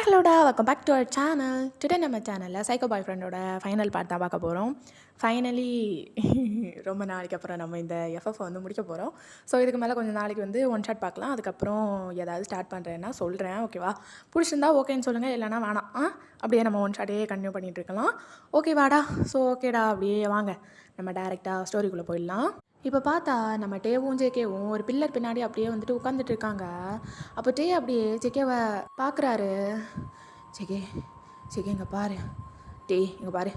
ஹலோடா, welcome back to our channel. Today நம்ம சேனலில் psycho பாய் ஃப்ரெண்டோட ஃபைனல் பார்ட் தான் பார்க்க போகிறோம். ஃபைனலி ரொம்ப நாளைக்கு அப்புறம் நம்ம இந்த எஃப்எஃப் வந்து முடிக்க போகிறோம். ஸோ இதுக்கு மேலே கொஞ்சம் நாளைக்கு வந்து ஒன் ஷாட் பார்க்கலாம். அதுக்கப்புறம் ஏதாவது ஸ்டார்ட் பண்ணுறேன்னா சொல்கிறேன், ஓகேவா? பிடிச்சிருந்தா ஓகேன்னு சொல்லுங்கள், இல்லைனா வேணாம். அப்படியே நம்ம ஒன் ஷாட்டே கண்டினியூ பண்ணிகிட்டு இருக்கலாம். ஓகேவாடா? ஸோ ஓகேடா, அப்படியே வாங்க நம்ம டேரெக்டாக ஸ்டோரிக்குள்ளே போயிடலாம். இப்போ பார்த்தா நம்ம டேவும் ஜேகேவும் ஒரு பில்லர் பின்னாடி அப்படியே வந்துட்டு உட்காந்துட்டு இருக்காங்க. அப்போ டே அப்படியே ஜேகேவை பார்க்குறாரு. ஜேகே ஜேகே இங்கே பாரு, டே இங்கே பாரு,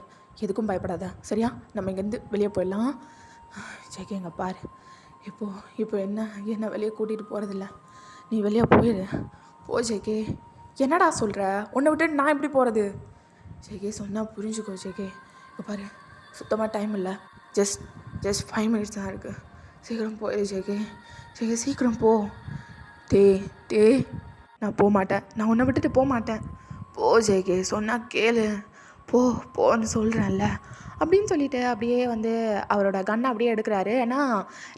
எதுக்கும் பயப்படாத, சரியா? நம்ம இங்கேருந்து வெளியே போயிடலாம். ஜேகே இங்கே பாரு, இப்போ என்ன வெளியே கூட்டிகிட்டு போகிறதில்ல, நீ வெளியே போயிடு, போ ஜேகே. என்னடா சொல்கிற? உன்னை விட்டுட்டு நான் எப்படி போகிறது? ஜேகே சொன்னால் புரிஞ்சுக்கோ ஜேகே. இங்கே பாரு, சுத்தமாக டைம் இல்லை, ஜஸ்ட் 5 minutes தான் இருக்குது, சீக்கிரம் போயிடு ஜேகே. ஜேகே சீக்கிரம் போ. டே நான் போக மாட்டேன், நான் உன்னை விட்டுட்டு போக மாட்டேன், போ ஜேகே, சொன்னால் கேளு, போன்னு சொல்கிறேன்ல அப்படின்னு சொல்லிட்டு அப்படியே வந்து அவரோட கன்னை அப்படியே எடுக்கிறாரு. ஏன்னா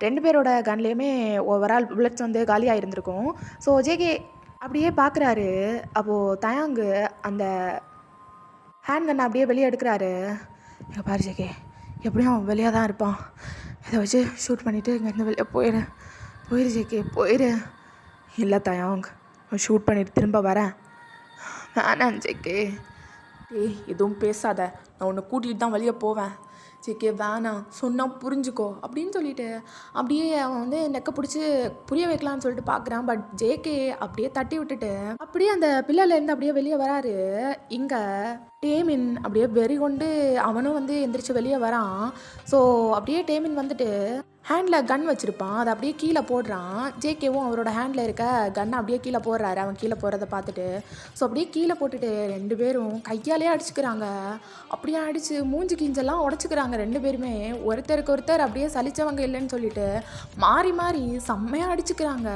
2 பேரோட கன்லேயுமே ஓவரால் புல்லட்ஸ் வந்து காலியாக இருந்திருக்கும். ஸோ ஜேகே அப்படியே பார்க்குறாரு. அப்போது தயாங்கு அந்த ஹேண்ட் கன்னை அப்படியே வெளியே எடுக்கிறாரு. இங்கே பாரு ஜேகே, எப்படியும் அவன் வெளியே தான் இருப்பான், இதை வச்சு ஷூட் பண்ணிவிட்டு இங்கேருந்து வெளியே போயிடு ஜேகே, போயிடு. இல்லை தயாங், ஷூட் பண்ணிவிட்டு திரும்ப வரேன். வேணாம் ஜேகே. எதுவும் பேசாத, நான் உன்னை கூட்டிகிட்டு தான் வெளியே போவேன். ஜேகே வேணாம், சொன்னால் புரிஞ்சுக்கோ அப்படின்னு சொல்லிட்டு அப்படியே அவன் வந்து நெக்க பிடிச்சி புரிய வைக்கலான்னு சொல்லிட்டு பார்க்குறான். பட் ஜேகே அப்படியே தட்டி விட்டுட்டு அப்படியே அந்த பிள்ளைலேருந்து அப்படியே வெளியே வராரு. இங்கே டேமின் அப்படியே வெறி கொண்டு அவனும் வந்து எந்திரிச்சு வெளியே வரான். ஸோ அப்படியே டேமின் வந்துட்டு ஹேண்டில் கன் வச்சுருப்பான், அதை அப்படியே கீழே போடுறான். ஜேகேவும் அவரோட ஹேண்டில் இருக்க கன்னை அப்படியே கீழே போடுறாரு, அவன் கீழே போடுறத பார்த்துட்டு. ஸோ அப்படியே கீழே போட்டுட்டு 2 பேரும் கையாலே அடிச்சுக்கிறாங்க. அப்படியே அடித்து மூஞ்சி கிஞ்செல்லாம் உடச்சிக்கிறாங்க 2 பேருமே. ஒருத்தருக்கு ஒருத்தர் அப்படியே சலிச்சவங்க இல்லைன்னு சொல்லிட்டு மாறி செம்மையாக அடிச்சுக்கிறாங்க.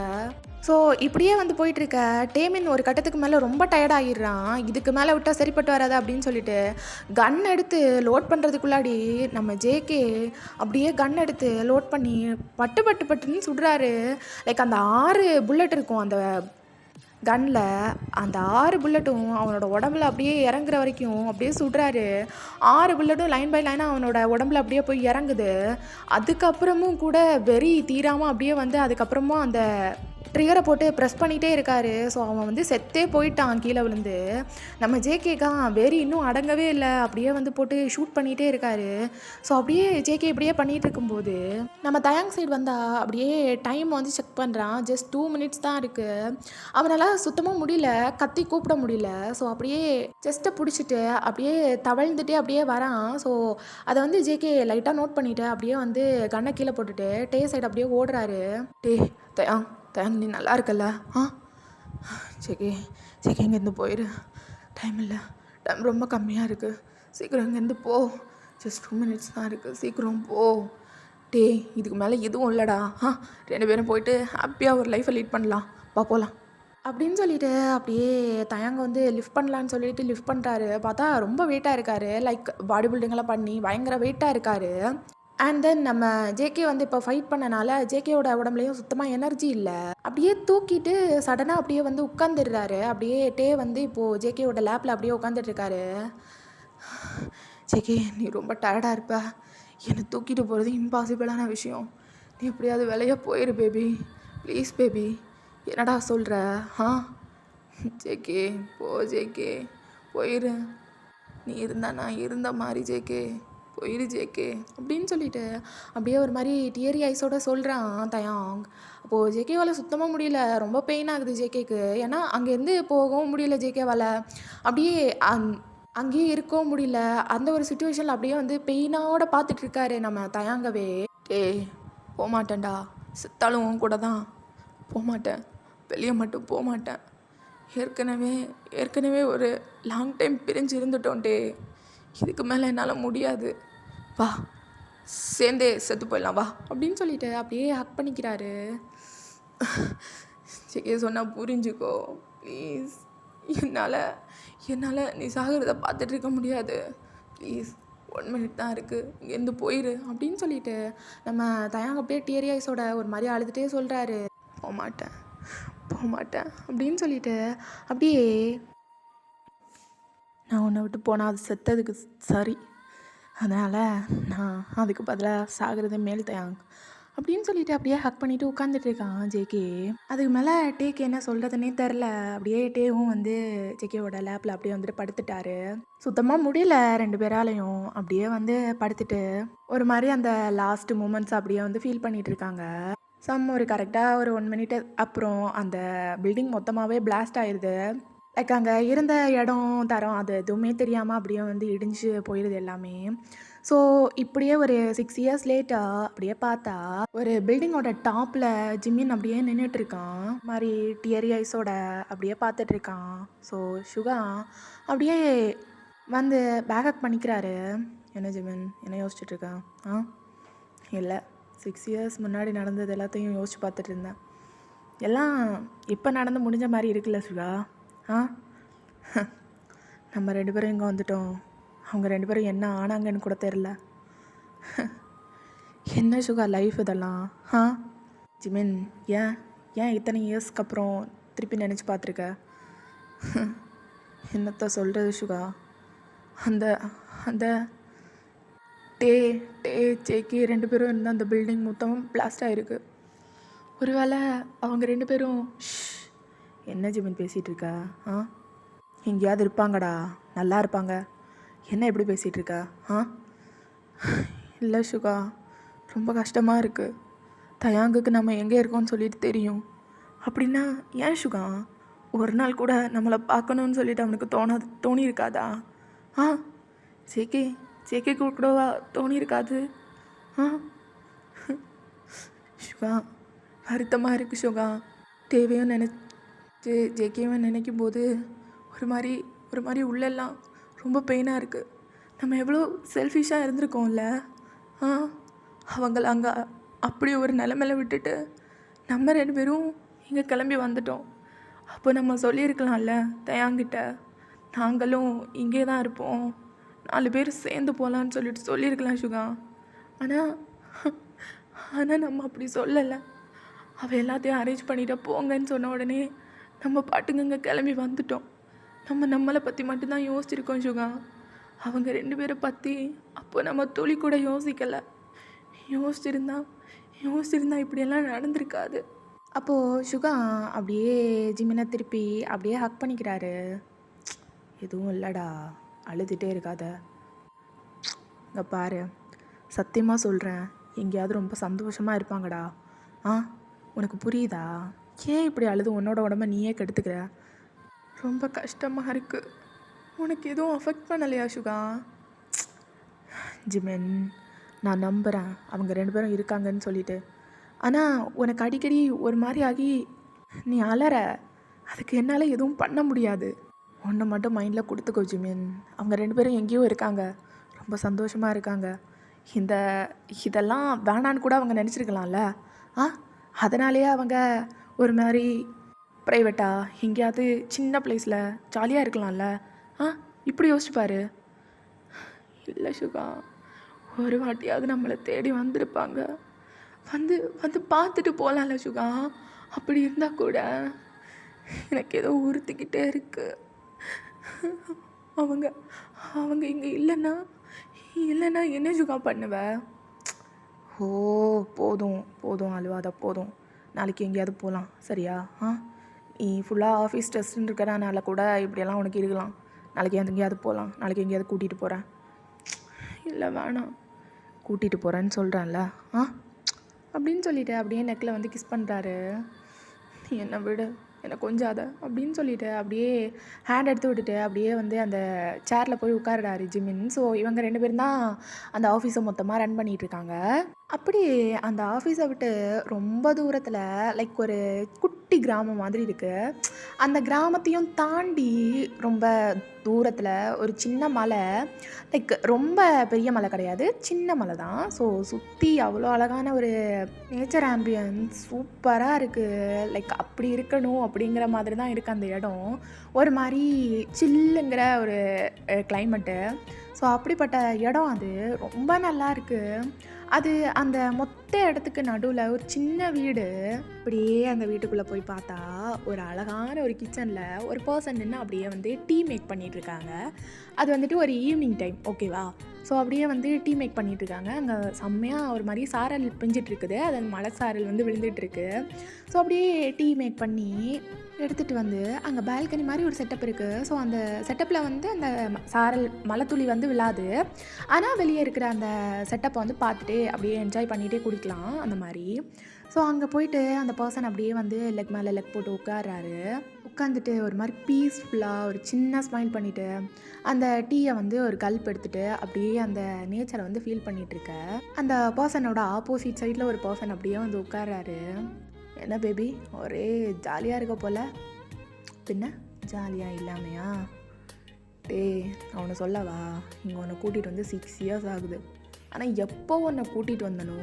ஸோ இப்படியே வந்து போயிட்டுருக்க டேமின் ஒரு கட்டத்துக்கு மேலே ரொம்ப டயர்டாகிடுறான். இதுக்கு மேலே விட்டால் சரிப்பட்டு வராது அப்படின்னு சொல்லிட்டு கன் எடுத்து லோட் பண்ணுறதுக்குள்ளாடி நம்ம ஜேகே அப்படியே கன் எடுத்து லோட் பண்ணி பட்டுன்னு சுடுறாரு. லைக் அந்த 6 புல்லட் இருக்கும் அந்த கன்னில், அந்த 6 புல்லட்டும் அவனோட உடம்புல அப்படியே இறங்குற வரைக்கும் அப்படியே சுடுறாரு. 6 புல்லட்டும் லைன் பை லைனாக அவனோட உடம்புல அப்படியே போய் இறங்குது. அதுக்கப்புறமும் கூட வெறி தீராமல் அப்படியே வந்து அதுக்கப்புறமும் அந்த ட்ரிகரை போட்டு ப்ரெஸ் பண்ணிகிட்டே இருக்காரு. ஸோ அவன் வந்து செத்தே போயிட்டான் கீழே விழுந்து. நம்ம ஜேகேக்கா வெறி இன்னும் அடங்கவே இல்லை, அப்படியே வந்து போட்டு ஷூட் பண்ணிகிட்டே இருக்காரு. ஸோ அப்படியே ஜேகே இப்படியே பண்ணிகிட்டு இருக்கும்போது நம்ம தயாங் சைடு வந்தால் அப்படியே டைம் வந்து செக் பண்ணுறான். ஜஸ்ட் 2 minutes தான் இருக்குது. அவனால் சுத்தமாக முடியல, கத்தி கூப்பிட முடியல. ஸோ அப்படியே செஸ்ட்டை பிடிச்சிட்டு அப்படியே தவழ்ந்துட்டே அப்படியே வரான். ஸோ அதை வந்து ஜேகே லைட்டாக நோட் பண்ணிவிட்டு அப்படியே வந்து கண்ணை கீழே போட்டுட்டு டே சைடு அப்படியே ஓடுறாரு. தயாங் நீ நல்லா இருக்கல்ல? ஜேகே இங்கேருந்து போயிடு, டைம் இல்லை, டைம் ரொம்ப கம்மியாக இருக்குது, சீக்கிரம் இங்கேருந்து போ, ஜஸ்ட் 2 minutes தான் இருக்குது, சீக்கிரம் போ. இதுக்கு மேலே எதுவும் இல்லைடா. 2 பேரும் போயிட்டு ஹாப்பியாக ஒரு லைஃப்பை லீட் பண்ணலாம், போகலாம் அப்படின்னு சொல்லிட்டு அப்படியே தயாங்க வந்து லிஃப்ட் பண்ணலான்னு சொல்லிட்டு லிஃப்ட் பண்ணுறாரு. பார்த்தா ரொம்ப வெயிட்டாக இருக்கார், லைக் பாடி பில்டிங்கெல்லாம் பண்ணி பயங்கர வெயிட்டாக இருக்கார். அண்ட் தென் நம்ம ஜேகே வந்து இப்போ ஃபைட் பண்ணனால ஜேகேவோட உடம்புலையும் சுத்தமாக எனர்ஜி இல்லை. அப்படியே தூக்கிட்டு சடனாக அப்படியே வந்து உட்காந்துடுறாரு. அப்படியே டே வந்து இப்போது ஜேகேவோட லேப்பில் அப்படியே உட்காந்துட்ருக்காரு. ஜேகே நீ ரொம்ப டயர்டாக இருப்ப, என்னை தூக்கிட்டு போகிறது இம்பாசிபிளான விஷயம், நீ எப்படியாவது வெளியே போயிரு பேபி, ப்ளீஸ் பேபி. என்னடா சொல்கிற? ஜேகே ஜேகே போயிரு, நீ இருந்தா நான் இருந்த மாதிரி ஜேகே, போயிரு ஜேகே அப்படின்னு சொல்லிட்டு அப்படியே ஒரு மாதிரி டியரி ஐஸோட சொல்கிறான் தயாங். அப்போது ஜேகேவால் சுத்தமாக முடியல, ரொம்ப பெயின் ஆகுது ஜேகேக்கு. ஏன்னா அங்கேருந்து போகவும் முடியல ஜேகேவால், அப்படியே அங்கேயே இருக்கவும் முடியல. அந்த ஒரு சுச்சுவேஷனில் அப்படியே வந்து பெயினோட பார்த்துட்ருக்காரு நம்ம தயாங்கவே. போகமாட்டேன்டா, செத்தாலும் கூட தான் போகமாட்டேன், வெளியே மட்டும் போகமாட்டேன். ஏற்கனவே ஒரு லாங் டைம் பிரிஞ்சு இருந்துட்டோம் இதுக்கு மேலே என்னால் முடியாது, வா சேர்ந்தே செத்து போயிடலாம் வா அப்படின்னு சொல்லிட்டு அப்படியே ஹக் பண்ணிக்கிறாரு. ஜேகே சொன்னால் புரிஞ்சுக்கோ ப்ளீஸ், என்னால் நீ சாகிறத பார்த்துட்டு இருக்க முடியாது, ப்ளீஸ் 1 minute தான் இருக்குது, இங்கேருந்து போயிரு அப்படின்னு சொல்லிட்டு நம்ம தயாங்க அப்படியே டியரி ஐஸோட ஒரு மாதிரி அழுதுகிட்டே சொல்கிறாரு. போகமாட்டேன் அப்படின்னு சொல்லிட்டு அப்படியே நான் உன்னை விட்டு போனால் அது செத்ததுக்கு சரி. அதனால் நான் அதுக்கு பதிலாக சாகிறது மேல் தயாங் அப்படின்னு சொல்லிட்டு அப்படியே ஹக் பண்ணிட்டு உட்காந்துட்டு இருக்கான் ஜேகே. அதுக்கு மேலே டேக்கு என்ன சொல்கிறதுனே தெரில. அப்படியே டேவும் வந்து ஜேகேவோட லேப்பில் அப்படியே வந்துட்டு படுத்துட்டாரு. சுத்தமாக முடியல ரெண்டு பேராலையும். அப்படியே வந்து படுத்துட்டு ஒரு மாதிரி அந்த லாஸ்ட் மூமெண்ட்ஸ் அப்படியே வந்து ஃபீல் பண்ணிட்டு இருக்காங்க. ஒரு கரெக்டாக ஒரு 1 மினிட் அப்புறம் அந்த பில்டிங் மொத்தமாகவே பிளாஸ்ட் ஆயிடுது. லைக் அங்கே இருந்த இடம் தரம் அது எதுவுமே தெரியாமல் அப்படியே வந்து இடிஞ்சு போயிடுது எல்லாமே. ஸோ இப்படியே ஒரு 6 இயர்ஸ் லேட்டாக அப்படியே பார்த்தா ஒரு பில்டிங்கோட டாப்பில் ஜிம்மின் அப்படியே நின்றுட்டு இருக்கான். மாதிரி டியரி ஐஸோட அப்படியே பார்த்துட்டு இருக்கான். ஸோ சுகா அப்படியே வந்து பேக்கப் பண்ணிக்கிறாரு. என்ன ஜிமின் என்ன யோசிச்சுட்டு இருக்கான்? இல்லை 6 இயர்ஸ் முன்னாடி நடந்தது எல்லாத்தையும் யோசிச்சு பார்த்துட்டு இருந்தேன். எல்லாம் இப்போ நடந்து முடிஞ்ச மாதிரி இருக்குல்ல சுகா. நம்ம 2 பேரும் இங்கே வந்துட்டோம். அவங்க 2 பேரும் என்ன ஆனாங்கன்னு கூட தெரில. என்ன சுகா லைஃப் இதெல்லாம்? ஜிமின் ஏன் ஏன் இத்தனை இயர்ஸ்க்கு அப்புறம் திருப்பி நினச்சி பார்த்துருக்க? என்னத்த சொல்கிறது சுகா, அந்த அந்த ஜேகே 2 பேரும் இருந்தால் அந்த பில்டிங் மொத்தம் பிளாஸ்ட் ஆகிருக்கு. ஒருவேளை அவங்க 2 பேரும் என்ன ஜிமின் பேசிகிட்டு இருக்கா? எங்கேயாவது இருப்பாங்கடா, நல்லா இருப்பாங்க. என்ன எப்படி பேசிகிட்டு இருக்கா? இல்லை சுகா, ரொம்ப கஷ்டமாக இருக்குது. தயாங்குக்கு நம்ம எங்கே இருக்கோம்னு சொல்லிட்டு தெரியும். அப்படின்னா ஏன் சுகா ஒரு நாள் கூட நம்மளை பார்க்கணுன்னு சொல்லிட்டு அவனுக்கு தோணியிருக்காதா? ஜேகே கூடவா தோணியிருக்காது? சுகா வருத்தமாக இருக்குது சுகா. தேவையும் நினச்சி ஜேகேவும் நினைக்கும் போது ஒரு மாதிரி உள்ளெல்லாம் ரொம்ப பெயினாக இருக்குது. நம்ம எவ்வளோ செல்ஃபிஷாக இருந்திருக்கோம்ல. அவங்கள அங்கே அப்படி ஒரு நிலமையில விட்டுட்டு நம்ம 2 பேரும் இங்கே கிளம்பி வந்துட்டோம். அப்போ நம்ம சொல்லியிருக்கலாம்ல தயாங்கிட்ட, நாங்களும் இங்கே தான் இருப்போம், 4 பேர் சேர்ந்து போகலான்னு சொல்லியிருக்கலாம் சுகா. ஆனால் நம்ம அப்படி சொல்லலை. அவள் எல்லாத்தையும் அரேஞ்ச் பண்ணிவிட்டு போங்கன்னு சொன்ன உடனே நம்ம பாட்டுங்க இங்கே கிளம்பி வந்துட்டோம். நம்மளை பற்றி மட்டும்தான் யோசிச்சிருக்கோம் சுகா. அவங்க 2 பேரை பற்றி அப்போ நம்ம துளி கூட யோசிக்கலை. யோசிச்சிருந்தா இப்படியெல்லாம் நடந்திருக்காது. அப்போது சுகா அப்படியே ஜிமினை திருப்பி அப்படியே ஹக் பண்ணிக்கிறாரு. எதுவும் இல்லைடா, அழுதுகிட்டே இருக்காத. இங்கே பாரு, சத்தியமாக சொல்கிறேன், எங்கேயாவது ரொம்ப சந்தோஷமாக இருப்பாங்கடா. உனக்கு புரியுதா? ஏன் இப்படி அழுது உன்னோட உடம்ப நீயே கெடுத்துக்கிற? ரொம்ப கஷ்டமாக இருக்குது. உனக்கு எதுவும் அஃபெக்ட் பண்ணலையா சுகா? ஜிமின், நான் நம்புகிறேன் அவங்க 2 பேரும் இருக்காங்கன்னு சொல்லிட்டு. ஆனால் உனக்கு அடிக்கடி ஒரு மாதிரி ஆகி நீ அலற. அதுக்கு என்னால் எதுவும் பண்ண முடியாது. ஒன்றை மட்டும் மைண்டில் கொடுத்துக்கோ ஜிமின். அவங்க 2 பேரும் எங்கேயோ இருக்காங்க, ரொம்ப சந்தோஷமாக இருக்காங்க. இதெல்லாம் வேணான்னு கூட அவங்க நினச்சிருக்கலாம்ல. அதனாலேயே அவங்க ஒரு மாதிரி ப்ரைவேட்டாக எங்கேயாவது சின்ன பிளேஸில் ஜாலியாக இருக்கலாம்ல. இப்படி யோசிச்சுப்பாரு. இல்லை சுகா, ஒரு வாட்டியாவது நம்மளை தேடி வந்திருப்பாங்க. வந்து பார்த்துட்டு போகலாம்ல சுகா. அப்படி இருந்தால் கூட எனக்கு ஏதோ உறுத்திக்கிட்டே இருக்கு. அவங்க இங்கே இல்லைன்னா என்ன சுகா பண்ணுவ? போதும் அழுவாத, போதும். நாளைக்கு எங்கேயாவது போகலாம் சரியா? நீ ஃபுல்லாக ஆஃபீஸ் டெஸ்ட்டுன்னு இருக்கிறனால கூட இப்படியெல்லாம் உனக்கு இருக்கலாம். நாளைக்கு எங்கேயாவது போகலாம், நாளைக்கு எங்கேயாவது கூட்டிகிட்டு போகிறேன். இல்லை வேணாம், கூட்டிகிட்டு போகிறேன்னு சொல்கிறேன்ல. அப்படின்னு சொல்லிவிட்டு அப்படியே நெக்கில் வந்து கிஸ் பண்ணுறாரு. என்னை விடு, என்னை கொஞ்சாத அப்படின்னு சொல்லிட்டு அப்படியே ஹேண்ட் எடுத்து விட்டுட்டு அப்படியே வந்து அந்த சேரில் போய் உட்காருடாரு ஜிமின். ஸோ இவங்க 2 பேரும் தான் அந்த ஆஃபீஸை மொத்தமாக ரன் பண்ணிகிட்ருக்காங்க. அப்படி அந்த ஆஃபீஸை விட்டு ரொம்ப தூரத்தில் லைக் ஒரு குட்டி கிராமம் மாதிரி இருக்குது. அந்த கிராமத்தையும் தாண்டி ரொம்ப தூரத்தில் ஒரு சின்ன மலை, லைக் ரொம்ப பெரிய மலை கிடையாது, சின்ன மலை தான். ஸோ சுற்றி அவ்வளோ அழகான ஒரு நேச்சர் ஆம்பியன்ஸ் சூப்பராக இருக்குது. லைக் அப்படி இருக்கணும் அப்படிங்கிற மாதிரி தான் இருக்குது அந்த இடம். ஒரு மாதிரி சில்லுங்கிற ஒரு கிளைமேட்டு. ஸோ அப்படிப்பட்ட இடம் அது ரொம்ப நல்லா இருக்குது. அது அந்த பட்ட இடத்துக்கு நடுவில் ஒரு சின்ன வீடு. அப்படியே அந்த வீட்டுக்குள்ளே போய் பார்த்தா ஒரு அழகான ஒரு கிச்சனில் ஒரு பர்சன் நின்று அப்படியே வந்து டீ மேக் பண்ணிகிட்டு இருக்காங்க. அது வந்துட்டு ஒரு ஈவினிங் டைம், ஓகேவா? ஸோ அப்படியே வந்து டீ மேக் பண்ணிகிட்ருக்காங்க. அங்கே செம்மையாக ஒரு மாதிரி சாரல் பிஞ்சிட்ருக்குது, அது மலை சாரல் வந்து விழுந்துட்டுருக்கு. ஸோ அப்படியே டீ மேக் பண்ணி எடுத்துகிட்டு வந்து அங்கே பால்கனி மாதிரி ஒரு செட்டப் இருக்குது. ஸோ அந்த செட்டப்பில் வந்து அந்த சாரல் மலை துளி வந்து விழாது. ஆனால் வெளியே இருக்கிற அந்த செட்டப்பை வந்து பார்த்துட்டு அப்படியே என்ஜாய் பண்ணிகிட்டே குடிக்கலாம் அந்த மாதிரி. ஸோ அங்கே போயிட்டு அந்த பர்சன் அப்படியே வந்து லெக் மேலே லெக் போட்டு உட்கார்றாரு. உட்காந்துட்டு ஒரு மாதிரி பீஸ்ஃபுல்லாக ஒரு சின்ன ஸ்மைல் பண்ணிவிட்டு அந்த டீயை வந்து ஒரு கல்ப் எடுத்துகிட்டு அப்படியே அந்த நேச்சரை வந்து ஃபீல் பண்ணிகிட்ருக்க அந்த பர்சனோட ஆப்போசிட் சைடில் ஒரு பர்சன் அப்படியே வந்து உட்கார்றாரு. என்ன பேபி, ஒரே ஜாலியாக இருக்க போல்? பின்ன ஜாலியாக இல்லாமையா? அவனை சொல்லவா, இங்கே உன்னை கூட்டிகிட்டு வந்து 6 இயர்ஸ் ஆகுது. ஆனால் எப்போ உன்னை கூட்டிகிட்டு வந்தனோ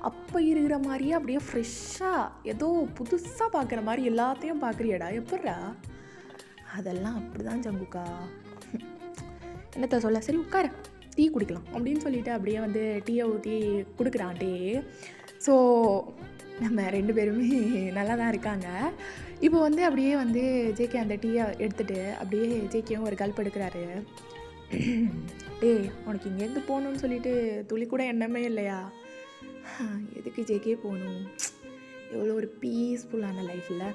அப்போ இருக்கிற மாதிரியே அப்படியே ஃப்ரெஷ்ஷாக ஏதோ புதுசாக பார்க்குற மாதிரி எல்லாத்தையும் பார்க்குறியடா, எப்பட்றா? அதெல்லாம் அப்படி தான் ஜங்குக்கா. என்னத்த சொல்ல, சரி உட்கார டீ குடிக்கலாம் அப்படின்னு சொல்லிட்டு அப்படியே வந்து டீயை ஊற்றி கொடுக்குறான் டே. ஸோ நம்ம 2 பேருமே நல்லா தான் இருக்காங்க. இப்போ வந்து அப்படியே வந்து ஜேகே அந்த டீயை எடுத்துகிட்டு அப்படியே ஜேகேவும் ஒரு கல்ப் எடுக்கிறாரு. உனக்கு இங்கேருந்து போகணுன்னு சொல்லிட்டு துளி கூட எண்ணமே இல்லையா? எதுக்கு ஜேகே போகணும்? எவ்வளோ ஒரு பீஸ்ஃபுல்லான லைஃப்பில்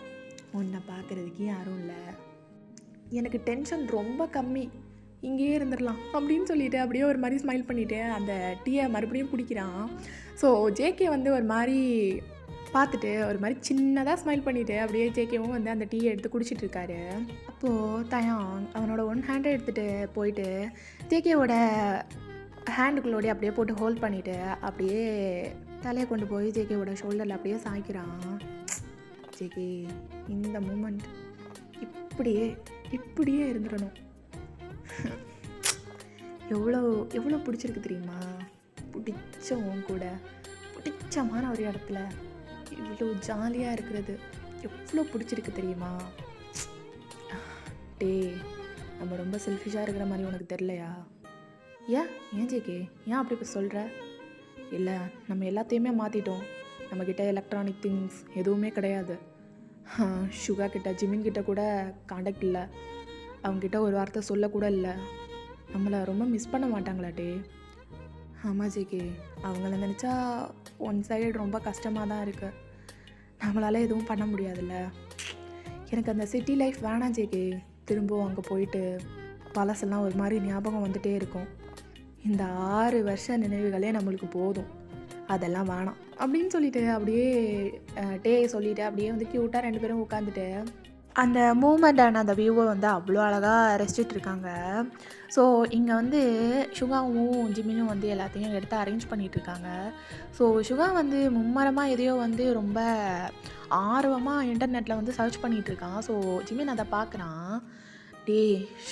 உன்னை பார்க்குறதுக்கு யாரும் இல்லை. எனக்கு டென்ஷன் ரொம்ப கம்மி, இங்கேயே இருந்துடலாம் அப்படின்னு சொல்லிட்டு அப்படியே ஒரு மாதிரி ஸ்மைல் பண்ணிவிட்டு அந்த டீயை மறுபடியும் குடிக்கிறான். ஸோ ஜேகே வந்து ஒரு மாதிரி பார்த்துட்டு ஒரு மாதிரி சின்னதாக ஸ்மைல் பண்ணிவிட்டு அப்படியே ஜேகேவும் வந்து அந்த டீயை எடுத்து குடிச்சிட்ருக்காரு. அப்போது தயாங் அவனோட 1 ஹேண்டை எடுத்துகிட்டு போயிட்டு ஜேகேவோட ஹேண்டுக்குள்ளோடைய அப்படியே போட்டு ஹோல்ட் பண்ணிவிட்டு அப்படியே தலையை கொண்டு போய் ஜேகேவோட ஷோல்டரில் அப்படியே சாய்க்கிறான். ஜேகே, இந்த மூமெண்ட் இப்படியே இருந்துடணும். எவ்வளோ எவ்வளோ பிடிச்சிருக்கு தெரியுமா? பிடிச்சவங்க கூட பிடிச்சமான ஒரு இடத்துல இவ்வளோ ஜாலியாக இருக்கிறது எவ்வளோ பிடிச்சிருக்கு தெரியுமா? நம்ம ரொம்ப செல்ஃபிஷாக இருக்கிற மாதிரி உனக்கு தெரிலையா? ஏன் ஜேகே, ஏன் அப்படி இப்போ சொல்கிற? இல்லை, நம்ம எல்லாத்தையுமே மாற்றிட்டோம். நம்மக்கிட்ட எலக்ட்ரானிக் திங்ஸ் எதுவுமே கிடையாது. சுகா கிட்ட ஜிமின் கிட்ட கூட காண்டாக்ட் இல்லை. அவங்ககிட்ட ஒரு வார்த்தை சொல்லக்கூட இல்லை. நம்மளை ரொம்ப மிஸ் பண்ண மாட்டாங்களாட்டே? ஆமாம் ஜேகே, அவங்கள நினச்சா ஒன் சைடு ரொம்ப கஷ்டமாக தான் இருக்குது. நம்மளால் எதுவும் பண்ண முடியாதுல்ல. எனக்கு அந்த சிட்டி லைஃப் வேணாம் ஜேகே. திரும்பவும் அங்கே போயிட்டு பழசெல்லாம் ஒரு மாதிரி ஞாபகம் வந்துகிட்டே இருக்கும். இந்த 6 வருஷ நினைவுகளே நம்மளுக்கு போதும், அதெல்லாம் வேணாம் அப்படின்னு சொல்லிட்டு அப்படியே சொல்லிவிட்டு அப்படியே வந்து க்யூட்டாக 2 பேரும் உட்காந்துட்டு அந்த மூமெண்டான அந்த வியூவை வந்து அவ்வளோ அழகாக ரசிச்சிட்ருக்காங்க. ஸோ இங்கே வந்து சுகாவும் ஜிமினும் வந்து எல்லாத்தையும் எடுத்து அரேஞ்ச் பண்ணிகிட்ருக்காங்க. ஸோ சுகா வந்து மும்மரமாக எதையோ வந்து ரொம்ப ஆர்வமாக இன்டர்நெட்டில் வந்து சர்ச் பண்ணிகிட்ருக்கான். ஸோ ஜிமின் அதை பார்க்குறான்.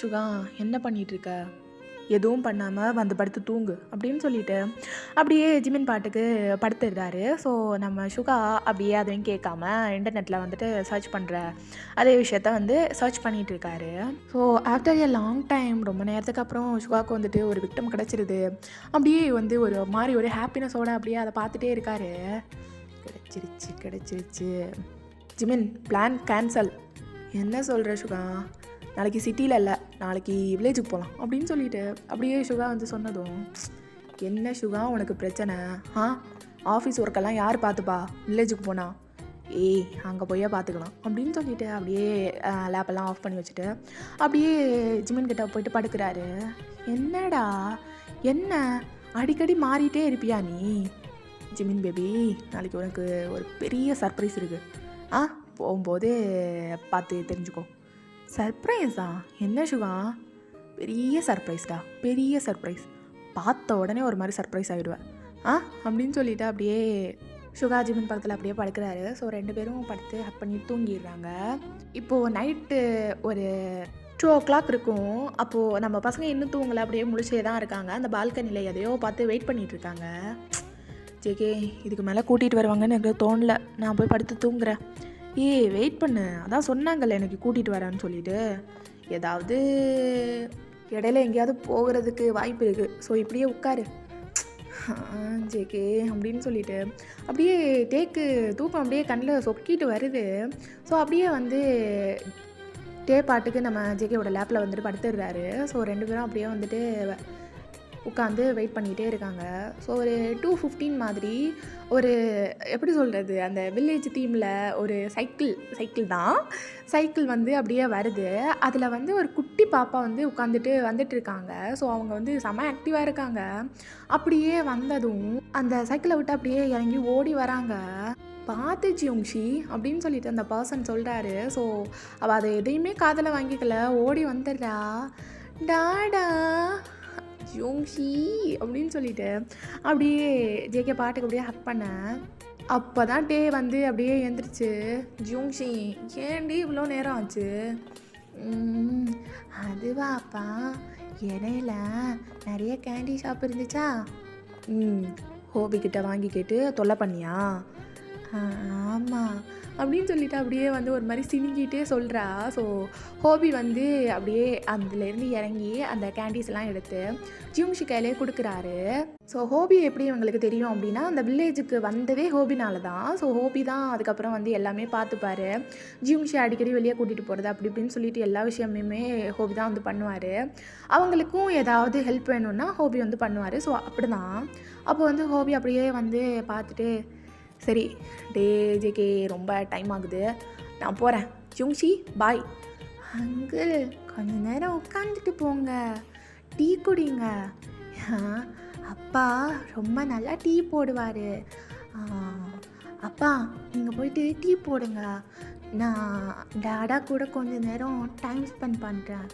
சுகா என்ன பண்ணிகிட்ருக்க? எதுவும் பண்ணாமல் வந்து படுத்து தூங்கு அப்படின்னு சொல்லிட்டு அப்படியே ஜிமின் பாட்டுக்கு படுத்துடுறாரு. ஸோ நம்ம சுகா அப்படியே அதையும் கேட்காம இன்டர்நெட்டில் வந்துட்டு சர்ச் பண்ணுற அதே விஷயத்த வந்து சர்ச் பண்ணிகிட்ருக்காரு. So after a long time, ரொம்ப நேரத்துக்கு அப்புறம் சுகாவுக்கு வந்துட்டு ஒரு விக்டம் கிடச்சிருது. அப்படியே வந்து ஒரு மாதிரி ஒரு ஹாப்பினஸோடு அப்படியே அதை பார்த்துட்டே இருக்காரு. கிடச்சிருச்சு. Jimin, plan cancel. என்ன சொல்கிற சுகா? நாளைக்கு சிட்டியில் இல்லை, நாளைக்கு வில்லேஜுக்கு போகலாம் அப்படின்னு சொல்லிட்டு அப்படியே சுகா வந்து சொன்னதும், என்ன சுகா உனக்கு பிரச்சனை? ஆஃபீஸ் ஒர்க்கெல்லாம் யார் பார்த்துப்பா வில்லேஜுக்கு போனால்? அங்கே போய் பார்த்துக்கலாம் அப்படின்னு சொல்லிட்டு அப்படியே லேப்பெல்லாம் ஆஃப் பண்ணி வச்சுட்டு அப்படியே ஜிமின் கிட்ட போயிட்டு படுக்கிறாரு. என்னடா, என்ன அடிக்கடி மாறிட்டே இருப்பியா நீ? ஜிமின் பேபி, நாளைக்கு உனக்கு ஒரு பெரிய சர்ப்ரைஸ் இருக்குது. போகும்போதே பார்த்து தெரிஞ்சுக்கோ. சர்ப்ரைஸா? என்ன சுகா? பெரிய சர்ப்ரைஸ்டா, பெரிய சர்ப்ரைஸ். பார்த்த உடனே ஒரு மாதிரி சர்ப்ரைஸ் ஆகிடுவேன் அப்படின்னு சொல்லிவிட்டு அப்படியே சுகா ஜிமின் பக்கத்தில் அப்படியே படுக்கிறாரு. ஸோ 2 பேரும் படுத்து ஹக் பண்ணி தூங்கிடுறாங்க. இப்போது நைட்டு ஒரு 2 o'clock இருக்கும். அப்போது நம்ம பசங்க இன்னும் தூங்கலை, அப்படியே முழிச்சே தான் இருக்காங்க. அந்த பால்கனியில் எதையோ பார்த்து வெயிட் பண்ணிகிட்ருக்காங்க. ஜேகே, இதுக்கு மேலே கூட்டிகிட்டு வருவாங்கன்னு எனக்கு தோணலை, நான் போய் படுத்து தூங்குறேன். வெயிட் பண்ணு, அதான் சொன்னாங்கல்ல எனக்கு கூட்டிகிட்டு வரேன்னு சொல்லிட்டு. ஏதாவது இடையில எங்கேயாவது போகிறதுக்கு வாய்ப்பு இருக்குது. ஸோ இப்படியே உட்காரு. ஜேகே அப்படின்னு சொல்லிட்டு அப்படியே டேக்கு தூக்கம் அப்படியே கண்ணில் சொக்கிட்டு வருது. ஸோ அப்படியே வந்து டே பாட்டுக்கு நம்ம ஜேகேவோட லேப்பில் வந்துட்டு படுத்துடுறாரு. ஸோ 2 பேரும் அப்படியே வந்துட்டு உட்காந்து வெயிட் பண்ணிகிட்டே இருக்காங்க. ஸோ ஒரு 2:15 மாதிரி ஒரு எப்படி சொல்கிறது, அந்த வில்லேஜ் தீமில் ஒரு சைக்கிள் தான் சைக்கிள் வந்து அப்படியே வருது. அதில் வந்து ஒரு குட்டி பாப்பா வந்து வந்துட்டுருக்காங்க. ஸோ அவங்க வந்து செம ஆக்டிவாக இருக்காங்க. அப்படியே வந்ததும் அந்த சைக்கிளை விட்டு அப்படியே இறங்கி ஓடி வராங்க. பார்த்து ஜியோங்ஷி அப்படின்னு சொல்லிட்டு அந்த பர்சன் சொல்கிறாரு. ஸோ அவள் அதை எதையுமே காதில் வாங்கிக்கல, ஓடி வந்துடுறா. டாடா ஜியோங்ஷி அப்படின்னு சொல்லிட்டு அப்படியே ஜேகே பாட்டுக்கு அப்படியே ஹக் பண்ணேன். அப்போ தான் டே வந்து அப்படியே எழுந்திரிச்சு, ஜியோங்ஷி ஏன்டி இவ்வளோ நேரம் ஆச்சு? அதுவாப்பா, இடையில நிறைய கேண்டி ஷாப் இருந்துச்சா, ஹோபிக்கிட்ட வாங்கி கேட்டு தொல்லை பண்ணியா? ஆமாம் அப்படின்னு சொல்லிட்டு அப்படியே வந்து ஒரு மாதிரி சினிங்கிட்டே சொல்கிறா. ஸோ ஹோபி வந்து அப்படியே அதுலேருந்து இறங்கி அந்த கேண்டீஸ்லாம் எடுத்து ஜியோங்ஷி கையிலே கொடுக்குறாரு. ஸோ ஹோபி எப்படி இவங்களுக்கு தெரியும் அப்படின்னா, அந்த வில்லேஜுக்கு வந்ததே ஹோபினால தான். ஸோ ஹோபி தான் அதுக்கப்புறம் வந்து எல்லாமே பார்த்துப்பாரு. ஜியோங்ஷி அடிக்கடி வெளியே கூட்டிகிட்டு போகிறது அப்படி இப்படின்னு சொல்லிட்டு எல்லா விஷயமுமே ஹோபி தான் வந்து பண்ணுவார். அவங்களுக்கும் ஏதாவது ஹெல்ப் வேணும்னா ஹோபி வந்து பண்ணுவார். ஸோ அப்படி தான். அப்போ வந்து ஹோபி அப்படியே வந்து பார்த்துட்டு, சரி டே ஜேகே ரொம்ப டைம் ஆகுது, நான் போகிறேன், ஜியோங்ஷி பாய். அங்கிள் கொஞ்ச நேரம் உட்காந்துட்டு போங்க, டீ குடிங்க. அப்பா ரொம்ப நல்லா டீ போடுவார். அப்பா நீங்கள் போயிட்டு டீ போடுங்க, நான் டாடா கூட கொஞ்ச நேரம் டைம் ஸ்பெண்ட் பண்ணுறேன்.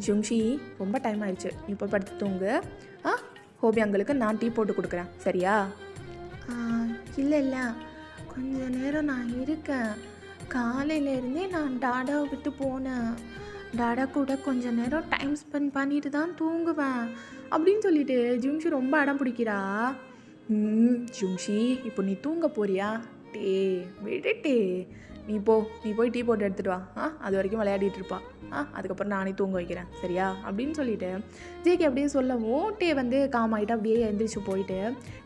ஜியோங்ஷி ரொம்ப டைம் ஆயிடுச்சு, நீ போய் படுத்து தூங்கு. ஹோபி அங்களுக்கு நான் டீ போட்டு கொடுக்குறேன், சரியா? இல்லை கொஞ்ச நேரம் நான் இருக்கேன், காலையிலேருந்தே நான் டாடாவை விட்டு போனேன், டாடா கூட கொஞ்ச நேரம் டைம் ஸ்பெண்ட் பண்ணிட்டு தான் தூங்குவேன் அப்படின்னு சொல்லிட்டு ஜியோங்ஷி ரொம்ப அடம் பிடிக்கிறா. ஜியோங்ஷி இப்போ நீ தூங்க போறியா? டே விடட்டே, நீ போய் டீ போட்டு எடுத்துகிட்டு வா. அது வரைக்கும் விளையாடிட்டு இருப்பா. அதுக்கப்புறம் நானே தூங்க வைக்கிறேன், சரியா அப்படின்னு சொல்லிட்டு ஜேகே அப்படியே சொல்லவும் டே வந்து காம் ஆகிட்டு அப்படியே எழுந்திரிச்சு போயிட்டு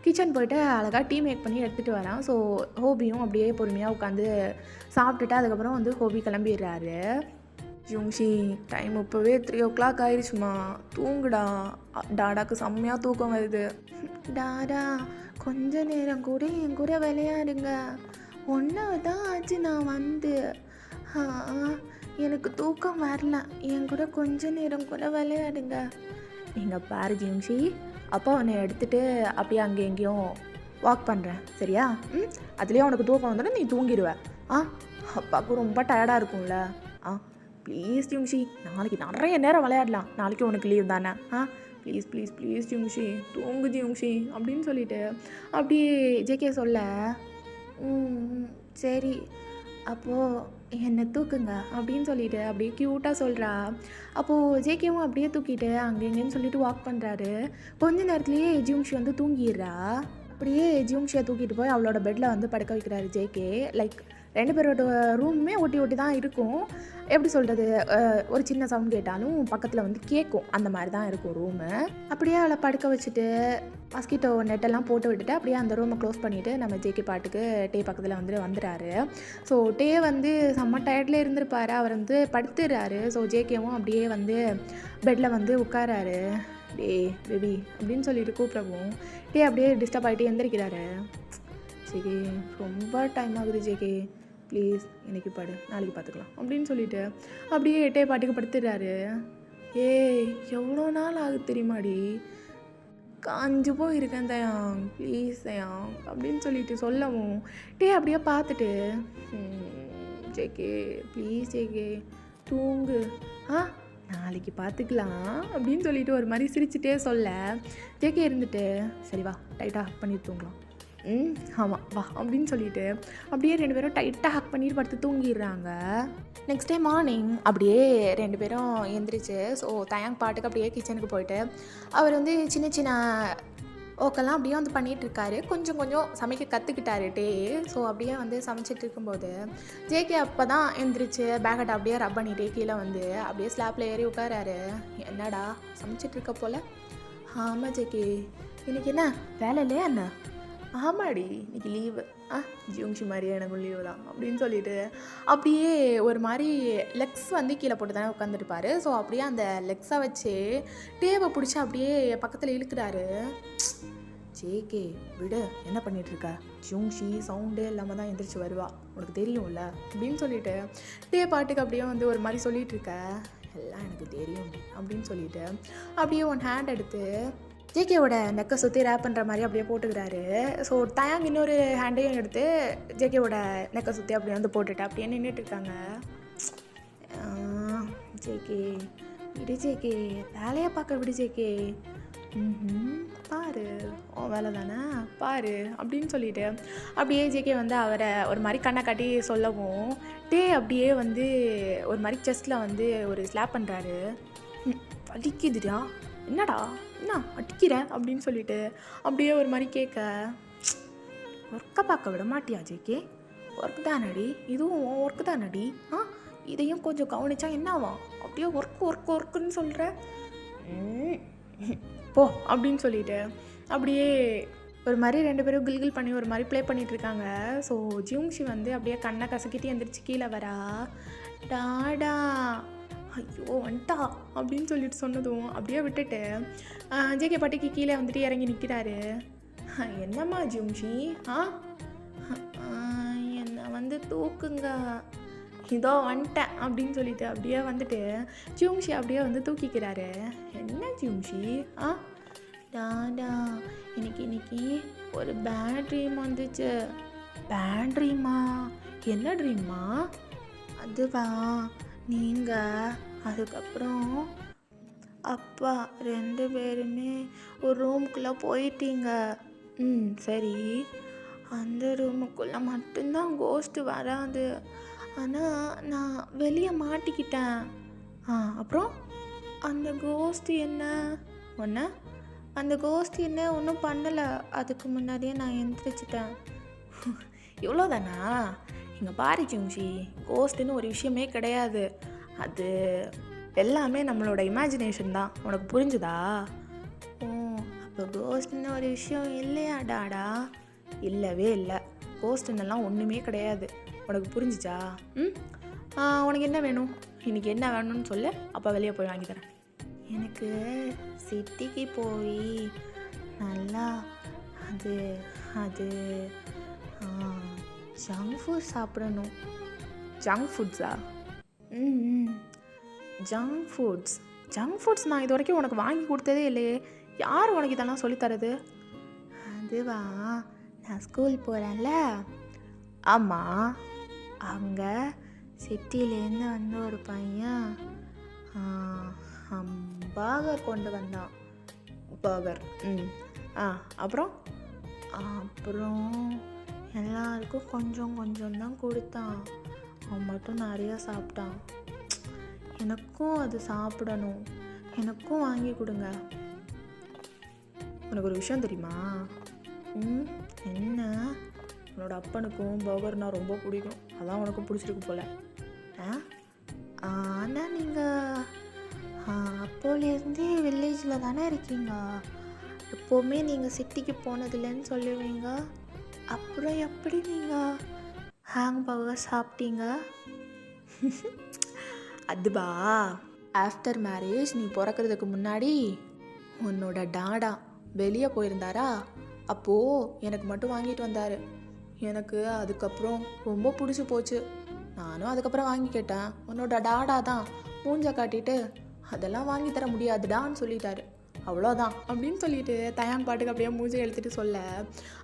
கிச்சன் போயிட்டு அழகாக டீ மேக் பண்ணி எடுத்துகிட்டு வரான். ஸோ ஹோபியும் அப்படியே பொறுமையாக உட்காந்து சாப்பிட்டுட்டு அதுக்கப்புறம் வந்து ஹோபி கிளம்பிடுறாரு. ஜியோங்ஷி டைம் இப்போவே 3 o'clock ஆயிடுச்சுமா, தூங்குடா, டாடாக்கு செம்மையாக தூக்கம் வருது. டாடா கொஞ்ச நேரம் கூட என் கூட விளையாடுங்க, 1 hour தான் ஆச்சு நான் வந்து, எனக்கு தூக்கம் வரல, என் கூட கொஞ்ச நேரம் கூட விளையாடுங்க. நீங்கள் பாரு ஜியோங்ஷி, அப்பா உன்னை எடுத்துகிட்டு அப்படியே அங்கே எங்கேயும் வாக் பண்ணுறேன், சரியா? அதுலேயே உனக்கு தூக்கம் வந்துடும், நீ தூங்கிடுவ. அப்பாவுக்கு ரொம்ப டயர்டாக இருக்கும்ல. ப்ளீஸ் ஜியோங்ஷி, நாளைக்கு நிறைய நேரம் விளையாடலாம், நாளைக்கு உனக்கு லீவ் தானே. ப்ளீஸ் ப்ளீஸ் ப்ளீஸ் ஜியோங்ஷி, தூங்கு ஜியோங்ஷி அப்படின்னு சொல்லிட்டு அப்படியே ஜேகே சொல்ல, சரி அப்போது என்னை தூக்குங்க அப்படின்னு சொல்லிட்டு அப்படியே க்யூட்டாக சொல்கிறா. அப்போது ஜேகேவும் அப்படியே தூக்கிட்டு அங்கே எங்கேன்னு சொல்லிட்டு வாக் பண்ணுறாரு. கொஞ்ச நேரத்துலேயே ஜியோங்ஷி வந்து தூங்கிடுறா. அப்படியே ஜியோங்ஷியை தூக்கிட்டு போய் அவளோட பெட்டில் வந்து படுக்க வைக்கிறாரு ஜேகே. லைக் 2 பேரோட ரூமுமே ஒட்டி தான் இருக்கும். எப்படி சொல்கிறது, ஒரு சின்ன சவுண்ட் கேட்டாலும் பக்கத்தில் வந்து கேட்கும், அந்த மாதிரி தான் இருக்கும் ரூமு. அப்படியே அவளை படுக்க வச்சுட்டு மஸ்கிட்டோ நெட்டெல்லாம் போட்டு விட்டுட்டு அப்படியே அந்த ரூமை க்ளோஸ் பண்ணிவிட்டு நம்ம ஜேகே பாட்டுக்கு டே பக்கத்தில் வந்துடுறாரு. ஸோ டே வந்து செம்ம டயர்டில் இருந்திருப்பார், அவர் வந்து படுத்துடுறாரு. ஸோ ஜேகேவும் அப்படியே வந்து பெட்டில் வந்து உட்காராரு. டே பேபி அப்படின்னு சொல்லிட்டு கூப்பிடவும் டே அப்படியே டிஸ்டர்ப் ஆகிட்டு எந்திரிக்கிறாரு. ஜேகே ரொம்ப டைம் ஆகுது ஜேகே, ப்ளீஸ் இன்றைக்கி படு, நாளைக்கு பார்த்துக்கலாம் அப்படின்னு சொல்லிட்டு அப்படியே டே பாட்டுக்கு படுத்துடுறாரு. எவ்வளோ நாள் ஆகுது தெரியுமாடி, காஞ்சு போயிருக்கேன் தயாங், ப்ளீஸ் தயாங் அப்படின்னு சொல்லிட்டு சொல்லவும் டே அப்படியே பார்த்துட்டு, ஜேகே ப்ளீஸ் ஜேகே தூங்கு, நாளைக்கு பார்த்துக்கலாம் அப்படின்னு சொல்லிட்டு ஒரு மாதிரி சிரிச்சுட்டே சொல்ல ஜேகே இருந்துட்டு, சரி வா டைட்டாக ஹக் பண்ணி தூங்கலாம். ஆமாம் வா அப்படின்னு சொல்லிட்டு அப்படியே 2 பேரும் டைட்டாக ஹக் பண்ணிட்டு படுத்து தூங்கிடுறாங்க. நெக்ஸ்ட் டே மார்னிங் அப்படியே 2 பேரும் எழுந்திரிச்சு ஸோ தயாங் பாட்டுக்கு அப்படியே கிச்சனுக்கு போயிட்டு அவர் வந்து சின்ன சின்ன ஓக்கெல்லாம் அப்படியே வந்து பண்ணிகிட்ருக்காரு. கொஞ்சம் கொஞ்சம் சமைக்க கற்றுக்கிட்டாரு டே. ஸோ அப்படியே வந்து சமைச்சிட்டு இருக்கும்போது ஜேகே அப்போ தான் எழுந்திரிச்சு பேக்கெட்டை அப்படியே ரப் பண்ணிட்டே கீழே வந்து அப்படியே ஸ்லாப்பில் ஏறி உட்காராரு. என்னடா சமைச்சிட்ருக்க போல்? ஆமாம் ஜேகே, இன்னைக்கு என்ன வேலை இல்லையா என்ன? ஆமாடி இன்னைக்கு லீவு. ஜியூங்ஷி மாதிரியே எனக்கும் லீவு தான் அப்படின்னு சொல்லிட்டு அப்படியே ஒரு மாதிரி லெக்ஸ் வந்து கீழே போட்டு தானே உட்காந்துருப்பாரு. ஸோ அப்படியே அந்த லெக்ஸை வச்சு டேவை பிடிச்சி அப்படியே பக்கத்தில் இழுக்கிறாரு. ஜேகே விடு, என்ன பண்ணிகிட்ருக்க? ஜியூங்ஷி சவுண்டே இல்லாமல் தான் எந்திரிச்சு வருவா, உனக்கு தெரியும்ல அப்படின்னு சொல்லிட்டு டே பாட்டுக்கு அப்படியே வந்து ஒரு மாதிரி சொல்லிகிட்டு இருக்க. எல்லாம் எனக்கு தெரியும் அப்படின்னு சொல்லிட்டு அப்படியே ஒன் ஹேண்ட் எடுத்து ஜேகேவோட நெக்கை சுற்றி ரேப் பண்ணுற மாதிரி அப்படியே போட்டுக்கிறாரு. ஸோ தயாங் இன்னொரு ஹேண்டையும் எடுத்து ஜேகேவோட நெக்கை சுற்றி அப்படியே வந்து போட்டுட்டு அப்படியே நின்றுட்டுருக்காங்க. ஜேகே விடு ஜேகே, வேலையை பார்க்க விடு ஜேகே. பாரு ஓ வேலை தானே பாரு அப்படின்னு சொல்லிட்டு அப்படியே ஜேகே வந்து அவரை ஒரு மாதிரி கண்ணை காட்டி சொல்லவும் டே அப்படியே வந்து ஒரு மாதிரி செஸ்ட்டில் வந்து ஒரு ஸ்லாப் பண்ணுறாரு. வலிக்குதுடா, என்னடா என்ன அடிக்கிற அப்படின்னு சொல்லிட்டு அப்படியே ஒரு மாதிரி கேட்க, ஒர்க்கை பார்க்க விட மாட்டியா ஜேகே? ஒர்க் தானடி, இதுவும் ஒர்க்கு தானடி. இதையும் கொஞ்சம் கவனிச்சா என்னாவாம்? அப்படியே ஒர்க்குன்னு சொல்கிற போ அப்படின்னு சொல்லிட்டு அப்படியே ஒரு மாதிரி 2 பேரும் கில்கில் பண்ணி ஒரு மாதிரி ப்ளே பண்ணிகிட்ருக்காங்க. ஸோ ஜியூங்ஷி வந்து அப்படியே கண்ணை கசக்கிட்டு எந்திரிச்சு கீழே வரா. டாடா ஐயோ வந்துட்டா அப்படின்னு சொல்லிட்டு சொன்னதும் அப்படியே விட்டுட்டு ஜேகே பாட்டிக்கு கீழே வந்துட்டு இறங்கி நிற்கிறாரு. என்னம்மா ஜியூங்ஷி? என்னை வந்து தூக்குங்க, இதோ வந்துட்டேன் அப்படின்னு சொல்லிட்டு அப்படியே வந்துட்டு ஜியூங்ஷி அப்படியே வந்து தூக்கிக்கிறாரு. என்ன ஜியூங்ஷி? டாடா இன்னைக்கு ஒரு பேட் ட்ரீம் வந்துச்சு. பேட் ட்ரீமா? என்ன ட்ரீம்மா? அதுவா, நீங்கள் அதுக்கப்புறம் அப்பா 2 பேருமே ஒரு ரூமுக்குள்ளே போயிட்டீங்க. சரி. அந்த ரூமுக்குள்ளே மட்டும்தான் கோஸ்ட்டு வராது, ஆனால் நான் வெளியே மாட்டிக்கிட்டேன். அப்புறம் அந்த கோஸ்ட்டு என்ன அந்த கோஸ்ட் என்ன ஒன்றும் பண்ணலை, அதுக்கு முன்னாடியே நான் எந்திரிச்சிட்டேன். இவ்வளோதானா? இங்கே பாரு ஜியூங்ஷி, கோஸ்ட்டுன்னு ஒரு விஷயமே கிடையாது, அது எல்லாமே நம்மளோட இமேஜினேஷன் தான், உனக்கு புரிஞ்சுதா? அப்போ கோஸ்ட்னு ஒரு விஷயம் இல்லையா டாடா? இல்லவே இல்லை, கோஸ்ட்டுன்னெல்லாம் ஒன்றுமே கிடையாது, உனக்கு புரிஞ்சிச்சா? உனக்கு என்ன வேணும்? இன்றைக்கி என்ன வேணும்னு சொல்லு, அப்போ வெளியே போய் வாங்கி தரேன். எனக்கு சிட்டிக்கு போய் நல்லா அது ஜங்க் ஃபுட் சாப்பிடணும். ஜங்க் ஃபுட்ஸா? ஜங்க் ஃபுட்ஸ் நான் இது வரைக்கும் உனக்கு வாங்கி கொடுத்ததே இல்லையே, யார் உனக்கு இதெல்லாம் சொல்லித்தரது? அதுவா, நான் ஸ்கூல் போகிறேன்ல, ஆமாம், அங்கே சிட்டிலேருந்து வந்து ஒரு பையன் பர்கர் கொண்டு வந்தான். பர்கர். அப்புறம் எல்லாருக்கும் கொஞ்சம் தான் கொடுத்தான், அவன் மட்டும் நிறையா சாப்பிட்டான். எனக்கும் அது சாப்பிடணும், எனக்கும் வாங்கி கொடுங்க. உனக்கு ஒரு விஷயம் தெரியுமா? என்ன? உன்னோட அப்பனுக்கும் பர்கர்னால் ரொம்ப பிடிக்கும், அதான் உனக்கும் பிடிச்சிருக்கு போல. ஆனால் நீங்கள் அப்போலேருந்தே வில்லேஜில் தானே இருக்கீங்க, எப்போவுமே நீங்கள் சிட்டிக்கு போனதில்லைன்னு சொல்லுவீங்க, அப்புறம் எப்படி நீங்கள் பர்கர் சாப்பிட்டீங்க? அதுவா, ஆஃப்டர் மேரேஜ் நீ பிறக்கிறதுக்கு முன்னாடி உன்னோட டாடா வெளியே போயிருந்தாரா, அப்போது எனக்கு மட்டும் வாங்கிட்டு வந்தார். எனக்கு அதுக்கப்புறம் ரொம்ப பிடிச்சி போச்சு, நானும் அதுக்கப்புறம் வாங்கி கேட்டேன். உன்னோட டாடா தான் மூஞ்ச காட்டிட்டு அதெல்லாம் வாங்கி தர முடியாதுடான்னு சொல்லிட்டாரு, அவ்வளோதான் அப்படின்னு சொல்லிட்டு தயாங் பாட்டுக்கு அப்படியே மூஞ்சை எழுத்துட்டு சொல்ல,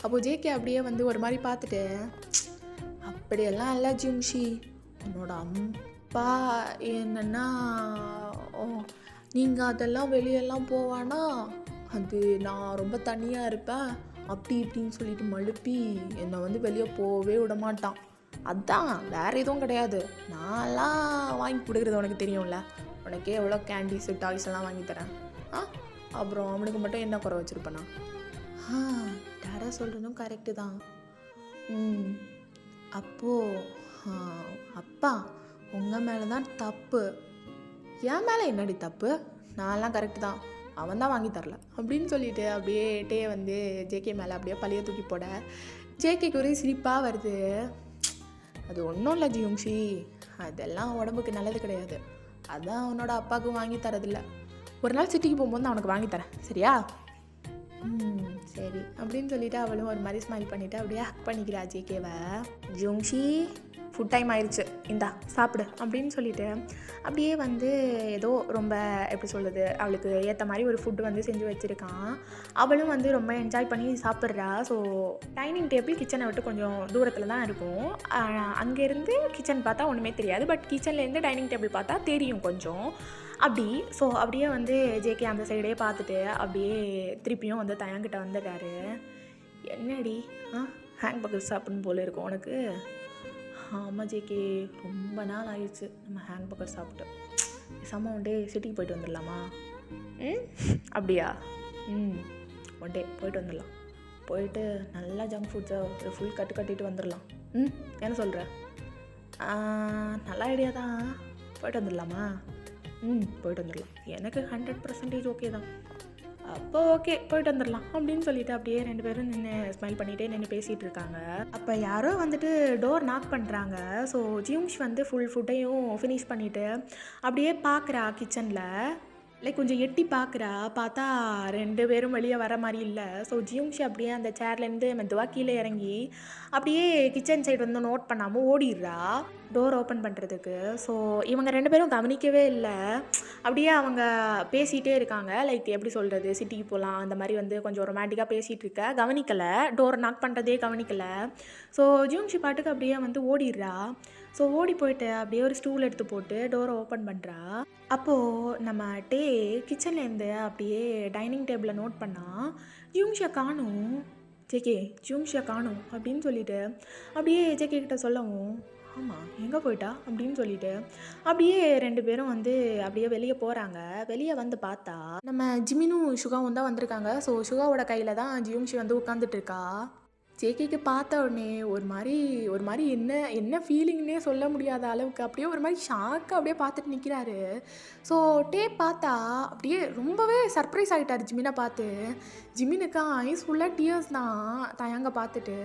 அப்போது ஜேகே அப்படியே வந்து ஒரு மாதிரி பார்த்துட்டு, அப்படியெல்லாம் இல்லை ஜியூங்ஷி, உன்னோட அப்பா என்னன்னா நீங்கள் அதெல்லாம் வெளியெல்லாம் போவானா, அது நான் ரொம்ப தனியாக இருப்பேன் அப்படி இப்படின்னு சொல்லிட்டு மழுப்பி என்னை வந்து வெளியே போகவே விட மாட்டான். அதான், வேறு எதுவும் கிடையாது, நான்லாம் வாங்கி கொடுக்குறது உனக்கு தெரியும்ல, உனக்கே எவ்வளோ கேண்டீஸு டாய்ஸ் எல்லாம் வாங்கி தரேன். அப்புறம் அவனுக்கு மட்டும் என்ன குறை வச்சுருப்பேனா? டாடா சொல்கிறதும் கரெக்டு தான். அப்போது அப்பா உங்கள் மேலே தான் தப்பு. என் மேலே என்னடி தப்பு? நான்லாம் கரெக்டு தான், அவன் தான் வாங்கி தரல அப்படின்னு சொல்லிட்டு அப்படியே டே வந்து ஜேகே மேலே அப்படியே பழைய தூக்கி போட ஜேகேக்கு ஒரே சிரிப்பாக வருது. அது ஒன்றும் இல்லை ஜியூங்ஷி, அதெல்லாம் உடம்புக்கு நல்லது கிடையாது, அதான் அவனோட அப்பாவுக்கு வாங்கி தரதில்ல. ஒரு நாள் சிட்டிக்கு போகும்போது அவனுக்கு வாங்கி தரேன், சரியா? சரி அப்படின்னு சொல்லிட்டு அவளும் ஒரு மாதிரி ஸ்மைல் பண்ணிவிட்டு அப்படியே ஹக் பண்ணிக்கிறா ஜேகேவை. ஜியூங்ஷி, ஃபுட் டைம் ஆயிடுச்சு, இந்தா சாப்பிடு அப்படின்னு சொல்லிட்டு அப்படியே வந்து ஏதோ ரொம்ப எப்படி சொல்கிறது, அவளுக்கு ஏற்ற மாதிரி ஒரு ஃபுட்டு வந்து செஞ்சு வச்சுருக்கான். அவளும் வந்து ரொம்ப என்ஜாய் பண்ணி சாப்பிட்றா. ஸோ டைனிங் டேபிள் கிச்சனை விட்டு கொஞ்சம் தூரத்தில் தான் இருக்கும். அங்கேருந்து கிச்சன் பார்த்தா ஒன்றுமே தெரியாது, பட் கிச்சன்லேருந்து டைனிங் டேபிள் பார்த்தா தெரியும் கொஞ்சம் அப்படி. ஸோ அப்படியே வந்து ஜேகே அந்த சைடே பார்த்துட்டு அப்படியே திருப்பியும் வந்து தயங்கிட்ட வந்துடுறாரு. என்னடி ஹேங் பக்கெட் சாப்பிட்ணும் போல இருக்கும் உனக்கு? ஆமாம் ஜேகே, ரொம்ப நாள் ஆயிடுச்சு நம்ம ஹேங் பக்கெட் சாப்பிட்டு. பேசாமல் ஒன் டே சிட்டிக்கு போயிட்டு வந்துடலாமா? அப்படியா? ஒன் டே போயிட்டு வந்துடலாம். போயிட்டு நல்லா ஜங்க் ஃபுட்ஸை ஒரு ஃபுல் கட்டிட்டு வந்துடலாம். என்ன சொல்கிற? நல்ல ஐடியா தான், போயிட்டு வந்துடலாமா? போயிட்டு வந்துடலாம், எனக்கு 100% ஓகே தான். அப்போ ஓகே, போயிட்டு வந்துடலாம் அப்படின்னு சொல்லிட்டு அப்படியே 2 பேரும் நின்று ஸ்மைல் பண்ணிகிட்டே நின்று பேசிகிட்டு இருக்காங்க. அப்போ யாரோ வந்துட்டு டோர் நாக் பண்ணுறாங்க. ஸோ ஜியூங்ஷ் வந்து ஃபுல் ஃபுட்டையும் ஃபினிஷ் பண்ணிவிட்டு அப்படியே பார்க்குறா கிச்சனில். லைக் கொஞ்சம் எட்டி பார்த்தா 2 பேரும் வெளியே வர மாதிரி இல்லை. ஸோ ஜியூங்ஷி அப்படியே அந்த சேர்லேருந்து மெதுவாக கீழே இறங்கி அப்படியே கிச்சன் சைடு வந்து நோட் பண்ணாமல் ஓடிடுறா டோர் ஓப்பன் பண்ணுறதுக்கு. ஸோ இவங்க 2 பேரும் கவனிக்கவே இல்லை. அப்படியே அவங்க பேசிகிட்டே இருக்காங்க, லைக் எப்படி சொல்கிறது, சிட்டிக்கு போகலாம் அந்த மாதிரி வந்து கொஞ்சம் ரொமான்டிக்காக பேசிகிட்டு இருக்க, கவனிக்கலை, டோர் நாக் பண்ணுறதே கவனிக்கலை. ஸோ ஜியூங்ஷி பாட்டுக்கு அப்படியே வந்து ஓடிடுறா. ஸோ ஓடி போயிட்டு அப்படியே ஒரு ஸ்டூல் எடுத்து போட்டு டோரை ஓப்பன் பண்ணுறா. அப்போது நம்ம டே கிச்சன்லேருந்து அப்படியே டைனிங் டேபிளை நோட் பண்ணால் ஜியூங்ஷியை காணும். ஜேகே, ஜியூங்ஷியை காணும் அப்படின்னு சொல்லிட்டு அப்படியே ஜேகே கிட்ட சொல்லவும், ஆமாம் எங்கே போயிட்டா அப்படின்னு சொல்லிட்டு அப்படியே 2 பேரும் வந்து அப்படியே வெளியே போகிறாங்க. வெளியே வந்து பார்த்தா நம்ம ஜிமினும் சுகாவும் தான் வந்திருக்காங்க. ஸோ சுகாவோட கையில் தான் ஜியூங்ஷி வந்து உட்காந்துட்ருக்கா. ஜேகேக்கு பார்த்த உடனே ஒரு மாதிரி என்ன என்ன ஃபீலிங்னே சொல்ல முடியாத அளவுக்கு அப்படியே ஒரு மாதிரி ஷாக்காக அப்படியே பார்த்துட்டு நிற்கிறாரு. ஸோ டே பார்த்தா அப்படியே ரொம்பவே சர்ப்ரைஸ் ஆகிட்டார் ஜிமினை பார்த்து. ஜிமினுக்கு ஐஸ் ஃபுல்லாக டியர்ஸ் தான் தயங்க பார்த்துட்டு.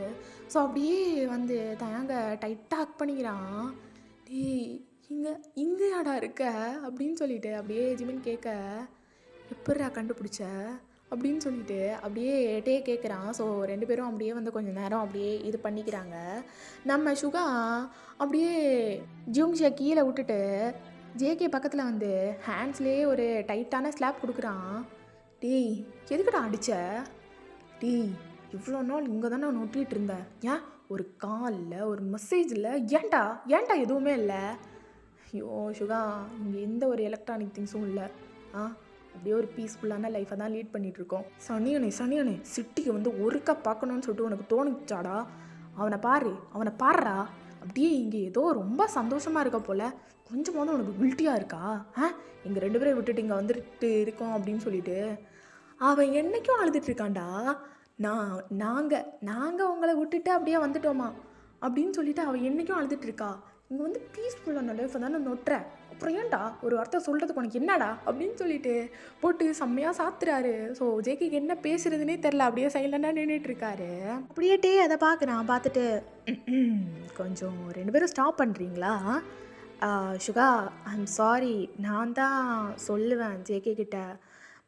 ஸோ அப்படியே வந்து தயங்க டைட்டாக ஹக் பண்ணிக்கிறான். டேய் இங்கேயாடா இருக்க அப்படின்னு சொல்லிட்டு அப்படியே ஜிமின் கேட்க, எப்படிடா கண்டுபிடிச்ச அப்படின்னு சொல்லிட்டு அப்படியே டே கேட்குறான். ஸோ 2 பேரும் அப்படியே வந்து கொஞ்சம் நேரம் அப்படியே இது பண்ணிக்கிறாங்க. நம்ம சுகா அப்படியே ஜியூங்ஷியை கீழே விட்டுட்டு ஜேகே பக்கத்தில் வந்து ஹேண்ட்ஸ்லேயே ஒரு டைட்டான ஸ்லாப் கொடுக்குறான். டேய் எதுக்குடா அடித்த? டேய் இவ்வளோ நாள் இங்கே தானே நான் ஒட்டிகிட்டு இருந்தேன், ஏன் ஒரு காலில் ஒரு மெசேஜில் ஏன்டா எதுவுமே இல்லை? ஐயோ சுகா, இங்கே எந்த ஒரு எலக்ட்ரானிக் திங்ஸும் இல்லை, அப்படியே ஒரு பீஸ்ஃபுல்லான லைஃப்பை தான் லீட் பண்ணிகிட்ருக்கோம். சனியனே சிட்டிக்கு வந்து ஒருக்கா பார்க்கணுன்னு சொல்லிட்டு உனக்கு தோணுச்சாடா? அவனை பாடுறா, அப்படியே இங்கே ஏதோ ரொம்ப சந்தோஷமாக இருக்க போல், கொஞ்சமாவது உனக்கு கில்ட்டியாக இருக்கா? எங்கள் 2 பேரை விட்டுட்டு இங்கே வந்துட்டு இருக்கோம் அப்படின்னு சொல்லிட்டு அவன் என்றைக்கும் அழுதுட்ருக்கான்டா. நாங்கள் உங்களை விட்டுட்டு அப்படியே வந்துட்டோமா அப்படின்னு சொல்லிட்டு அவள் என்றைக்கும் அழுதுட்ருக்கா. இங்கே வந்து பீஸ்ஃபுல்லான லைஃப்பை தானே நொட்டுற, அப்புறம் ஏன்டா ஒரு வார்த்தை சொல்கிறதுக்கு உனக்கு என்னடா அப்படின்னு சொல்லிட்டு போட்டு செம்மையாக சாத்துறாரு. ஸோ ஜேகேக்கு என்ன பேசுறதுனே தெரில, அப்படியே சைலண்டாக நின்றுட்டுருக்காரு. அப்படியே டே அதை பார்த்துட்டு கொஞ்சம் 2 பேரும் ஸ்டாப் பண்ணுறீங்களா? சுகா, ஐம் சாரி, நான் தான் சொல்லுவேன் ஜேகே கிட்ட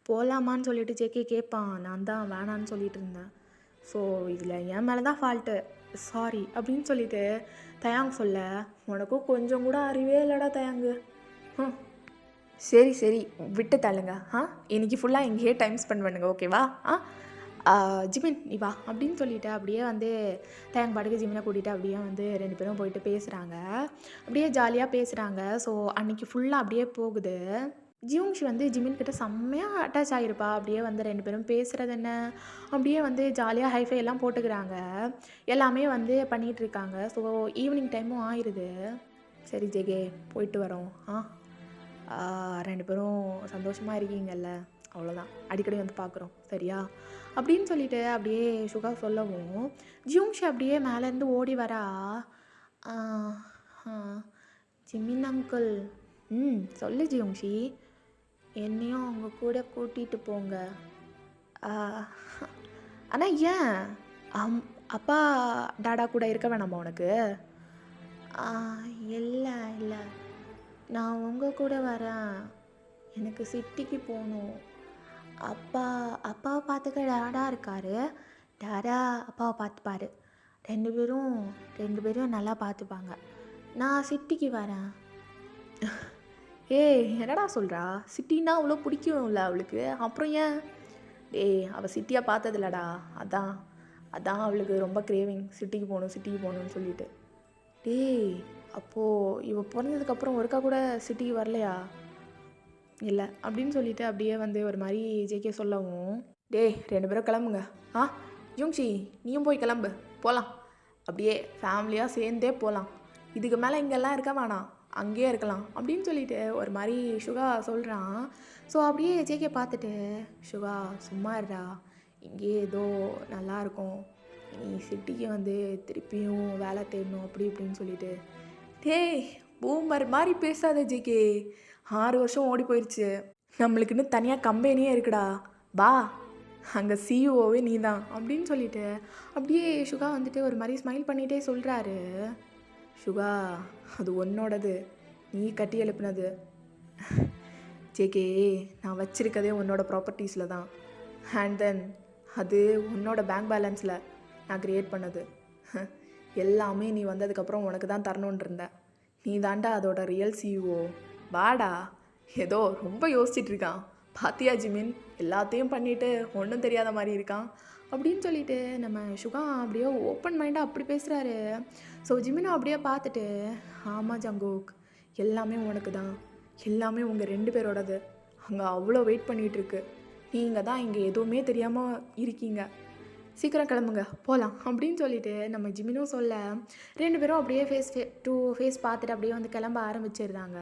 போகலாமான்னு சொல்லிட்டு ஜேகே கேட்பான், நான் தான் வேணான்னு சொல்லிட்டு இருந்தேன். ஸோ இதில் என் மேலே தான் ஃபால்ட்டு, சாரி அப்படின்னு சொல்லிட்டு தயாங் சொல்ல, உனக்கும் கொஞ்சம் கூட அறிவே இல்லைடா தயாங்கு. சரி விட்டு தள்ளுங்க. இன்னைக்கு ஃபுல்லாக எங்கேயே டைம் ஸ்பெண்ட் பண்ணுங்க, ஓகேவா? ஜிமின் நீ வா அப்படின்னு சொல்லிட்டு அப்படியே வந்து தயாங் பாட்டுக்கு ஜிமினை கூட்டிகிட்டு அப்படியே வந்து 2 பேரும் போயிட்டு பேசுகிறாங்க. அப்படியே ஜாலியாக பேசுகிறாங்க. ஸோ அன்றைக்கி ஃபுல்லாக அப்படியே போகுது. ஜியூங்ஷி வந்து ஜிமின் கிட்ட செம்மையாக அட்டாச் ஆகிருப்பா. அப்படியே வந்து 2 பேரும் பேசுகிறது என்ன, அப்படியே வந்து ஜாலியாக ஹைஃபை எல்லாம் போட்டுக்கிறாங்க, எல்லாமே வந்து பண்ணிகிட்ருக்காங்க. ஸோ ஈவினிங் டைமும் ஆயிடுது. சரி ஜேகே, போயிட்டு வரோம். 2 பேரும் சந்தோஷமாக இருக்கீங்கல்ல, அவ்வளோதான், அடிக்கடி வந்து பார்க்குறோம் சரியா அப்படின்னு சொல்லிட்டு அப்படியே சுகா சொல்லவும் ஜியூங்ஷி அப்படியே மேலேருந்து ஓடி வரா. ஜிமின் அங்கிள் சொல்லு ஜியூங்ஷி, என்னையும் அவங்க கூட கூட்டிகிட்டு போங்க. ஆனால் ஏன் அம் அப்பா டாடா கூட இருக்க வேணாமா உனக்கு? இல்லை இல்லை, நான் உங்கள் கூட வரேன். எனக்கு சிட்டிக்கு போகணும். அப்பா அப்பாவை பார்த்துக்க டாடா இருக்காரு. டாடா அப்பாவை பார்த்துப்பாரு. ரெண்டு பேரும் நல்லா பார்த்துப்பாங்க. நான் சிட்டிக்கு வரேன். ஏய் என்னடா சொல்கிறா? சிட்டின்னா அவ்வளோ பிடிக்கும்ல அவளுக்கு, அப்புறம் ஏன்? அவள் சிட்டியாக பார்த்ததில்லடா, அதான் அதான் அவளுக்கு ரொம்ப கிரேவிங், சிட்டிக்கு போகணும்னு சொல்லிட்டு. அப்போது இவ பிறந்ததுக்கப்புறம் ஒருக்கா கூட சிட்டிக்கு வரலையா? இல்லை அப்படின்னு சொல்லிட்டு அப்படியே வந்து ஒரு மாதிரி ஜேகே சொல்லவும், 2 பேரும் கிளம்புங்க. யூங்ஷி நீயும் போய் கிளம்பு, போகலாம். அப்படியே ஃபேமிலியாக சேர்ந்தே போகலாம். இதுக்கு மேலே இங்கெல்லாம் இருக்க வேணாம், அங்கேயே இருக்கலாம் அப்படின்னு சொல்லிட்டு ஒரு மாதிரி சுகா சொல்கிறான். ஸோ அப்படியே ஜேகே பார்த்துட்டு, சுகா சும்மா இருடா, இங்கேயே ஏதோ நல்லாயிருக்கும், நீ சிட்டிக்கு வந்து திருப்பியும் வேலை தேடணும் அப்படி இப்படின்னு சொல்லிட்டு. பூமர் மாதிரி பேசாத ஜேகே, 6 வருஷம் ஓடி போயிடுச்சு, நம்மளுக்குன்னு தனியாக கம்பெனியே இருக்குடா, வா, அங்கே சிஇஓவே நீ தான் அப்படின்னு சொல்லிட்டு அப்படியே சுகா வந்துட்டு ஒரு மாதிரி ஸ்மைல் பண்ணிகிட்டே சொல்கிறாரு. சுகா அது உன்னோடது, நீ கட்டி எழுப்புனது. ஜேகே நான் வச்சுருக்கதே உன்னோட ப்ராப்பர்ட்டிஸில் தான், அண்ட் தென் அது உன்னோட பேங்க் பேலன்ஸில் நான் க்ரியேட் பண்ணது. எல்லாமே நீ வந்ததுக்கப்புறம் உனக்கு தான் தரணுன்னு இருந்த, நீ தாண்டா அதோட ரியல் சிஇஓ, வாடா. ஏதோ ரொம்ப யோசிச்சுட்டு இருக்கான் பாத்தியா ஜிமின், எல்லாத்தையும் பண்ணிவிட்டு ஒன்றும் தெரியாத மாதிரி இருக்கான் அப்படின்னு சொல்லிட்டு நம்ம சுகா அப்படியே ஓப்பன் மைண்டாக அப்படி பேசுகிறாரு. ஸோ ஜிமினும் அப்படியே பார்த்துட்டு, ஆமாம் ஜங்கோக், எல்லாமே உனக்கு தான், எல்லாமே உங்கள் 2 பேரோடது, அங்கே அவ்வளோ வெயிட் பண்ணிகிட்டு இருக்கு, நீங்கள் தான் இங்கே எதுவுமே தெரியாமல் இருக்கீங்க, சீக்கிரம் கிளம்புங்க போகலாம் அப்படின்னு சொல்லிட்டு நம்ம ஜிமினும் சொல்ல 2 பேரும் அப்படியே ஃபேஸ் டு ஃபேஸ் பார்த்துட்டு அப்படியே வந்து கிளம்ப ஆரம்பிச்சிடுறாங்க.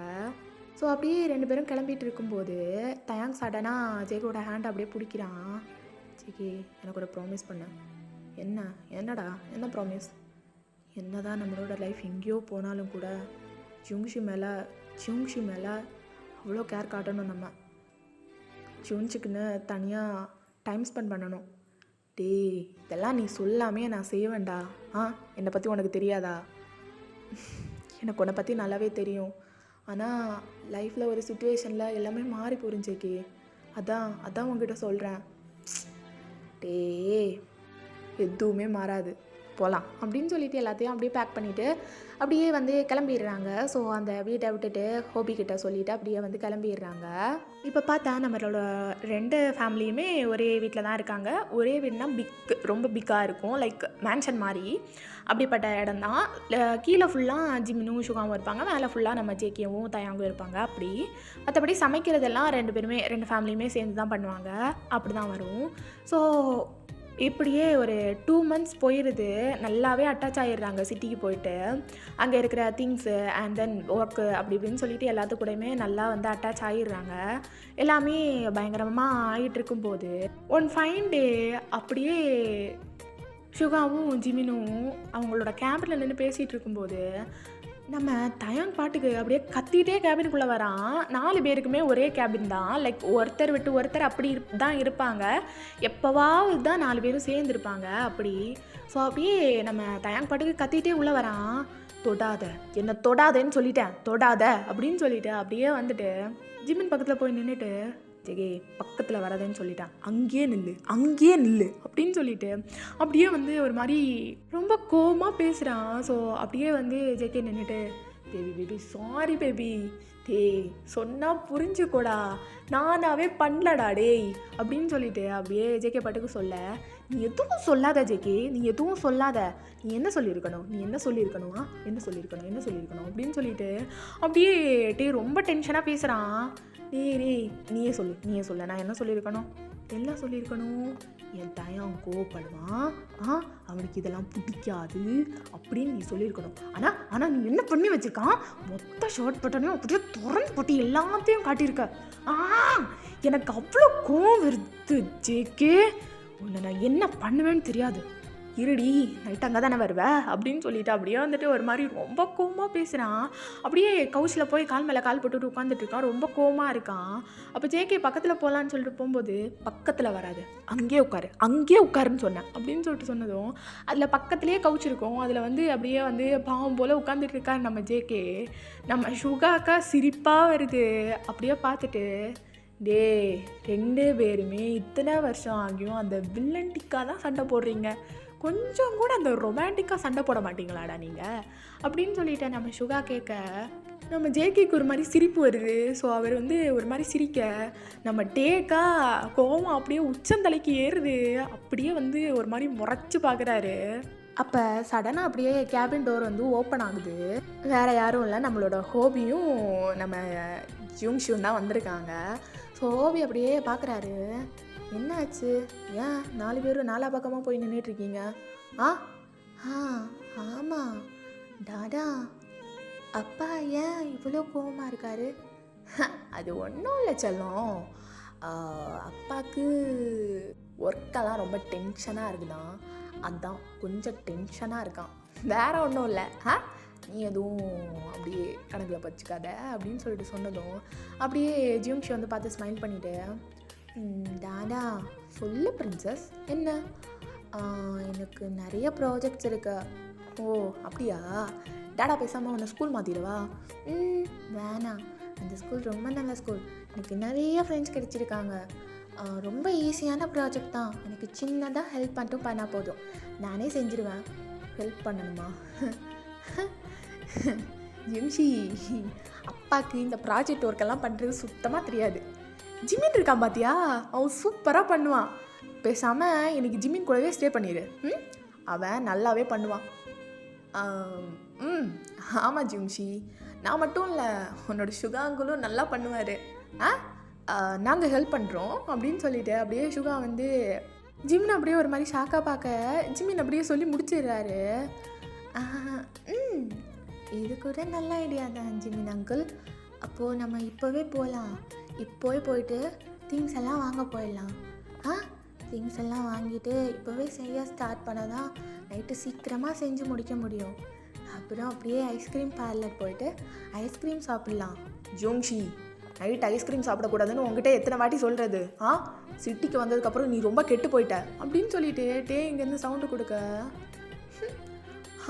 ஸோ அப்படியே 2 பேரும் கிளம்பிட்டு இருக்கும்போது தயாங் சடனாக ஜேகோட ஹேண்ட் அப்படியே பிடிக்கிறான். ஜேகே எனக்கு ஒரு ப்ராமிஸ் பண்ண. என்னடா என்ன ப்ராமிஸ்? என்ன தான் நம்மளோட லைஃப் எங்கேயோ போனாலும் கூட ஜுங்ஷி மேலே அவ்வளோ கேர் காட்டணும், நம்ம ஜுன்ஷுக்குன்னு தனியாக டைம் ஸ்பெண்ட் பண்ணணும். இதெல்லாம் நீ சொல்லாமே நான் செய்வேன்டா. என்னை பற்றி உனக்கு தெரியாதா? எனக்கு உன்னை பற்றி நல்லாவே தெரியும், ஆனால் லைஃப்பில் ஒரு சுச்சுவேஷனில் எல்லாமே மாறி புரிஞ்சுக்கே, அதான் உங்ககிட்ட சொல்கிறேன். எதுவுமே மாறாது, போகலாம் அப்படின்னு சொல்லிட்டு எல்லாத்தையும் அப்படியே பேக் பண்ணிவிட்டு அப்படியே வந்து கிளம்பிடுறாங்க. ஸோ அந்த வீட்டை விட்டுட்டு ஹோபிக்கிட்ட சொல்லிவிட்டு அப்படியே வந்து கிளம்பிடுறாங்க. இப்போ பார்த்தா நம்மளோட 2 ஃபேமிலியுமே ஒரே வீட்டில் தான் இருக்காங்க. ஒரே வீடுனா ரொம்ப பிக்காக இருக்கும், லைக் மேன்ஷன் மாதிரி, அப்படிப்பட்ட இடம் தான். கீழே ஃபுல்லாக ஜிமினும் சுகாவும் இருப்பாங்க, மேலே ஃபுல்லாக நம்ம ஜேகேவும் தயாங்கும் இருப்பாங்க. அப்படி மற்றபடி சமைக்கிறதெல்லாம் 2 ஃபேமிலியுமே சேர்ந்து தான் பண்ணுவாங்க, அப்படி தான் வரும். ஸோ இப்படியே ஒரு 2 months போயிடுது, நல்லாவே அட்டாச் ஆகிடுறாங்க சிட்டிக்கு போயிட்டு. அங்கே இருக்கிற திங்ஸு அண்ட் தென் ஒர்க்கு அப்படி இப்படின்னு சொல்லிட்டு எல்லாத்து கூடயுமே நல்லா வந்து அட்டாச் ஆகிடுறாங்க. எல்லாமே பயங்கரமாக ஆகிட்டு இருக்கும்போது ஒன் ஃபைன் டே அப்படியே சுகாவும் ஜிமினும் அவங்களோட கேபினில் நின்று பேசிகிட்டு இருக்கும்போது நம்ம தயாங் பாட்டுக்கு அப்படியே கத்திகிட்டே கேபினுக்குள்ளே வரான். 4 பேருக்குமே ஒரே கேபின் தான், லைக் ஒருத்தர் விட்டு ஒருத்தர் அப்படி தான் இருப்பாங்க, எப்போவாவது தான் 4 பேரும் சேர்ந்துருப்பாங்க அப்படி. ஸோ அப்படியே நம்ம தயாங் பாட்டுக்கு கத்திகிட்டே உள்ளே வரான். என்னை தொடாதேன்னு சொல்லிட்டேன், தொடாத அப்படின்னு சொல்லிட்டு அப்படியே வந்துட்டு ஜிமின் பக்கத்தில் போய் நின்றுட்டு, ஜெகே பக்கத்தில் வராதேன்னு சொல்லிட்டான், அங்கேயே நில்லு அப்படின்னு சொல்லிட்டு அப்படியே வந்து ஒரு மாதிரி ரொம்ப கோவமாக பேசுகிறான். ஸோ அப்படியே வந்து ஜேகே நின்றுட்டு, பேபி சாரி பேபி, சொன்னால் புரிஞ்சுக்கோடா, நானாவே பண்ணலடா அப்படின்னு சொல்லிட்டு அப்படியே ஜேகே பாட்டுக்கு சொல்ல, நீ எதுவும் சொல்லாத ஜேகே, நீ எதுவும் சொல்லாத, நீ என்ன சொல்லியிருக்கணும் என்ன சொல்லியிருக்கணும் அப்படின்னு சொல்லிட்டு அப்படியே ரொம்ப டென்ஷனாக பேசுகிறான். நீயே சொல்லு, நான் என்ன சொல்லியிருக்கணும்? எல்லாம் சொல்லியிருக்கணும், என் தயான் கோவப்படுவான், அவனுக்கு இதெல்லாம் பிடிக்காது அப்படின்னு நீ சொல்லியிருக்கணும். ஆனால் நீ என்ன பண்ணி வச்சிருக்கான், மொத்த ஷார்ட் பட்டனையும் அப்படியே திறந்து போட்டு எல்லாத்தையும் காட்டியிருக்க. எனக்கு அவ்வளோ கோவம் வருது ஜேகே, உன்னை நான் என்ன பண்ணுவேன்னு தெரியாது, இருடி நைட் அங்கே தானே வருவ அப்படின்னு சொல்லிட்டு அப்படியே வந்துட்டு ஒரு மாதிரி ரொம்ப கோவமாக பேசுகிறான். அப்படியே கவுச்சில் போய் கால் மேலே கால் போட்டுட்டு உட்காந்துட்டு இருக்கான். ரொம்ப கோவமாக இருக்கான். அப்போ ஜேகே பக்கத்தில் போகலான்னு சொல்லிட்டு போகும்போது பக்கத்தில் வராது, அங்கேயே உட்காருன்னு சொன்னேன் அப்படின்னு சொல்லிட்டு சொன்னதும் அதில் பக்கத்துலேயே கவுச் இருக்கும். அதில் வந்து அப்படியே வந்து பாவம் போல் உட்காந்துட்டு இருக்காரு நம்ம ஜேகே. நம்ம சுகாக்கா சிரிப்பாக வருது. அப்படியே பார்த்துட்டு டே 2 பேருமே இத்தனை வருஷம் ஆகியும் அந்த வில்லன்டிக்காக தான் சண்டை போடுறீங்க, கொஞ்சம் கூட அந்த ரொமான்டிக்காக சண்டை போட மாட்டீங்களாடா நீங்கள் அப்படின்னு சொல்லிட்டு நம்ம சுகா கேட்க நம்ம ஜேகேக்கு ஒரு மாதிரி சிரிப்பு வருது. ஸோ அவர் வந்து ஒரு மாதிரி சிரிக்க நம்ம டேக்கா கோவம் அப்படியே உச்சந்தலைக்கு ஏறுது. அப்படியே வந்து ஒரு மாதிரி முறைச்சி பார்க்குறாரு. அப்போ சடனாக அப்படியே கேபின் டோர் வந்து ஓப்பன் ஆகுது. வேறு யாரும் இல்லை, நம்மளோட ஹோபியும் நம்ம ஜூங்ஷியும் தான் வந்திருக்காங்க. ஸோ ஹோபி அப்படியே பார்க்குறாரு. என்ன ஆச்சு, ஏன் 4 பேரும் நாலா பக்கமாக போய் நின்றுட்டுருக்கீங்க? ஆ ஆ ஆமாம் டாடா, அப்பா ஏன் இவ்வளோ கோவமாக இருக்காரு? அது ஒன்றும் இல்லை செல்லம், அப்பாவுக்கு ஒர்க்கெல்லாம் ரொம்ப டென்ஷனாக இருக்குதான், அதான் கொஞ்சம் டென்ஷனாக இருக்கான், வேற ஒன்றும் இல்லை. நீ எதுவும் அப்படியே கணக்கில் பச்சுக்காத அப்படின்னு சொல்லிட்டு சொன்னதும் அப்படியே ஜியூங்ஷி வந்து பார்த்து ஸ்மைல் பண்ணிவிட்டு டாடா சொல்லு பிரின்சஸ், என்ன எனக்கு நிறைய ப்ராஜெக்ட்ஸ் இருக்கு. ஓ அப்படியா, டாடா பேசாமல் உன்னை ஸ்கூல் மாற்றிடுவா? வேணாம், அந்த ஸ்கூல் ரொம்ப நல்ல ஸ்கூல், எனக்கு நிறைய ஃப்ரெண்ட்ஸ் கிடைச்சிருக்காங்க, ரொம்ப ஈஸியான ப்ராஜெக்ட் தான், எனக்கு சின்னதாக ஹெல்ப் மட்டும் பண்ணால் போதும், நானே செஞ்சுருவேன். ஹெல்ப் பண்ணணுமா? ஜிம்ஷி, அப்பாவுக்கு இந்த ப்ராஜெக்ட் ஒர்க்கெல்லாம் பண்ணுறது சுத்தமாக தெரியாது. ஜிமின் இருக்கான் பார்த்தியா, அவன் சூப்பராக பண்ணுவான், பேசாமல் எனக்கு ஜிமின் கூடவே ஸ்டே பண்ணிடு, அவன் நல்லாவே பண்ணுவான். ஆமாம் ஜிம்ஷி, நான் மட்டும் இல்லை, உன்னோட சுகாங்களும் நல்லா பண்ணுவார், நாங்கள் ஹெல்ப் பண்ணுறோம் அப்படின்னு சொல்லிட்டு அப்படியே சுகா வந்து ஜிமின் அப்படியே ஒரு மாதிரி ஷாக்காக பார்க்க ஜிமின் அப்படியே சொல்லி முடிச்சிடுறாரு. இது கூட நல்ல ஐடியா தான் ஜிமின் அங்கிள், அப்போது நம்ம இப்போவே போகலாம், இப்போவே போயிட்டு திங்ஸ் எல்லாம் வாங்க போயிடலாம். திங்ஸ் எல்லாம் வாங்கிட்டு இப்போவே செய்ய ஸ்டார்ட் பண்ண தான் நைட்டு சீக்கிரமாக செஞ்சு முடிக்க முடியும். அப்புறம் அப்படியே ஐஸ்கிரீம் பார்லர் போயிட்டு ஐஸ்கிரீம் சாப்பிட்லாம். ஜோங்ஷி, நைட் ஐஸ்கிரீம் சாப்பிடக்கூடாதுன்னு உங்ககிட்ட எத்தனை வாட்டி சொல்கிறது? சிட்டிக்கு வந்ததுக்கப்புறம் நீ ரொம்ப கெட்டு போயிட்ட அப்படின்னு சொல்லிட்டு டே இங்கேருந்து சவுண்டு கொடுக்க,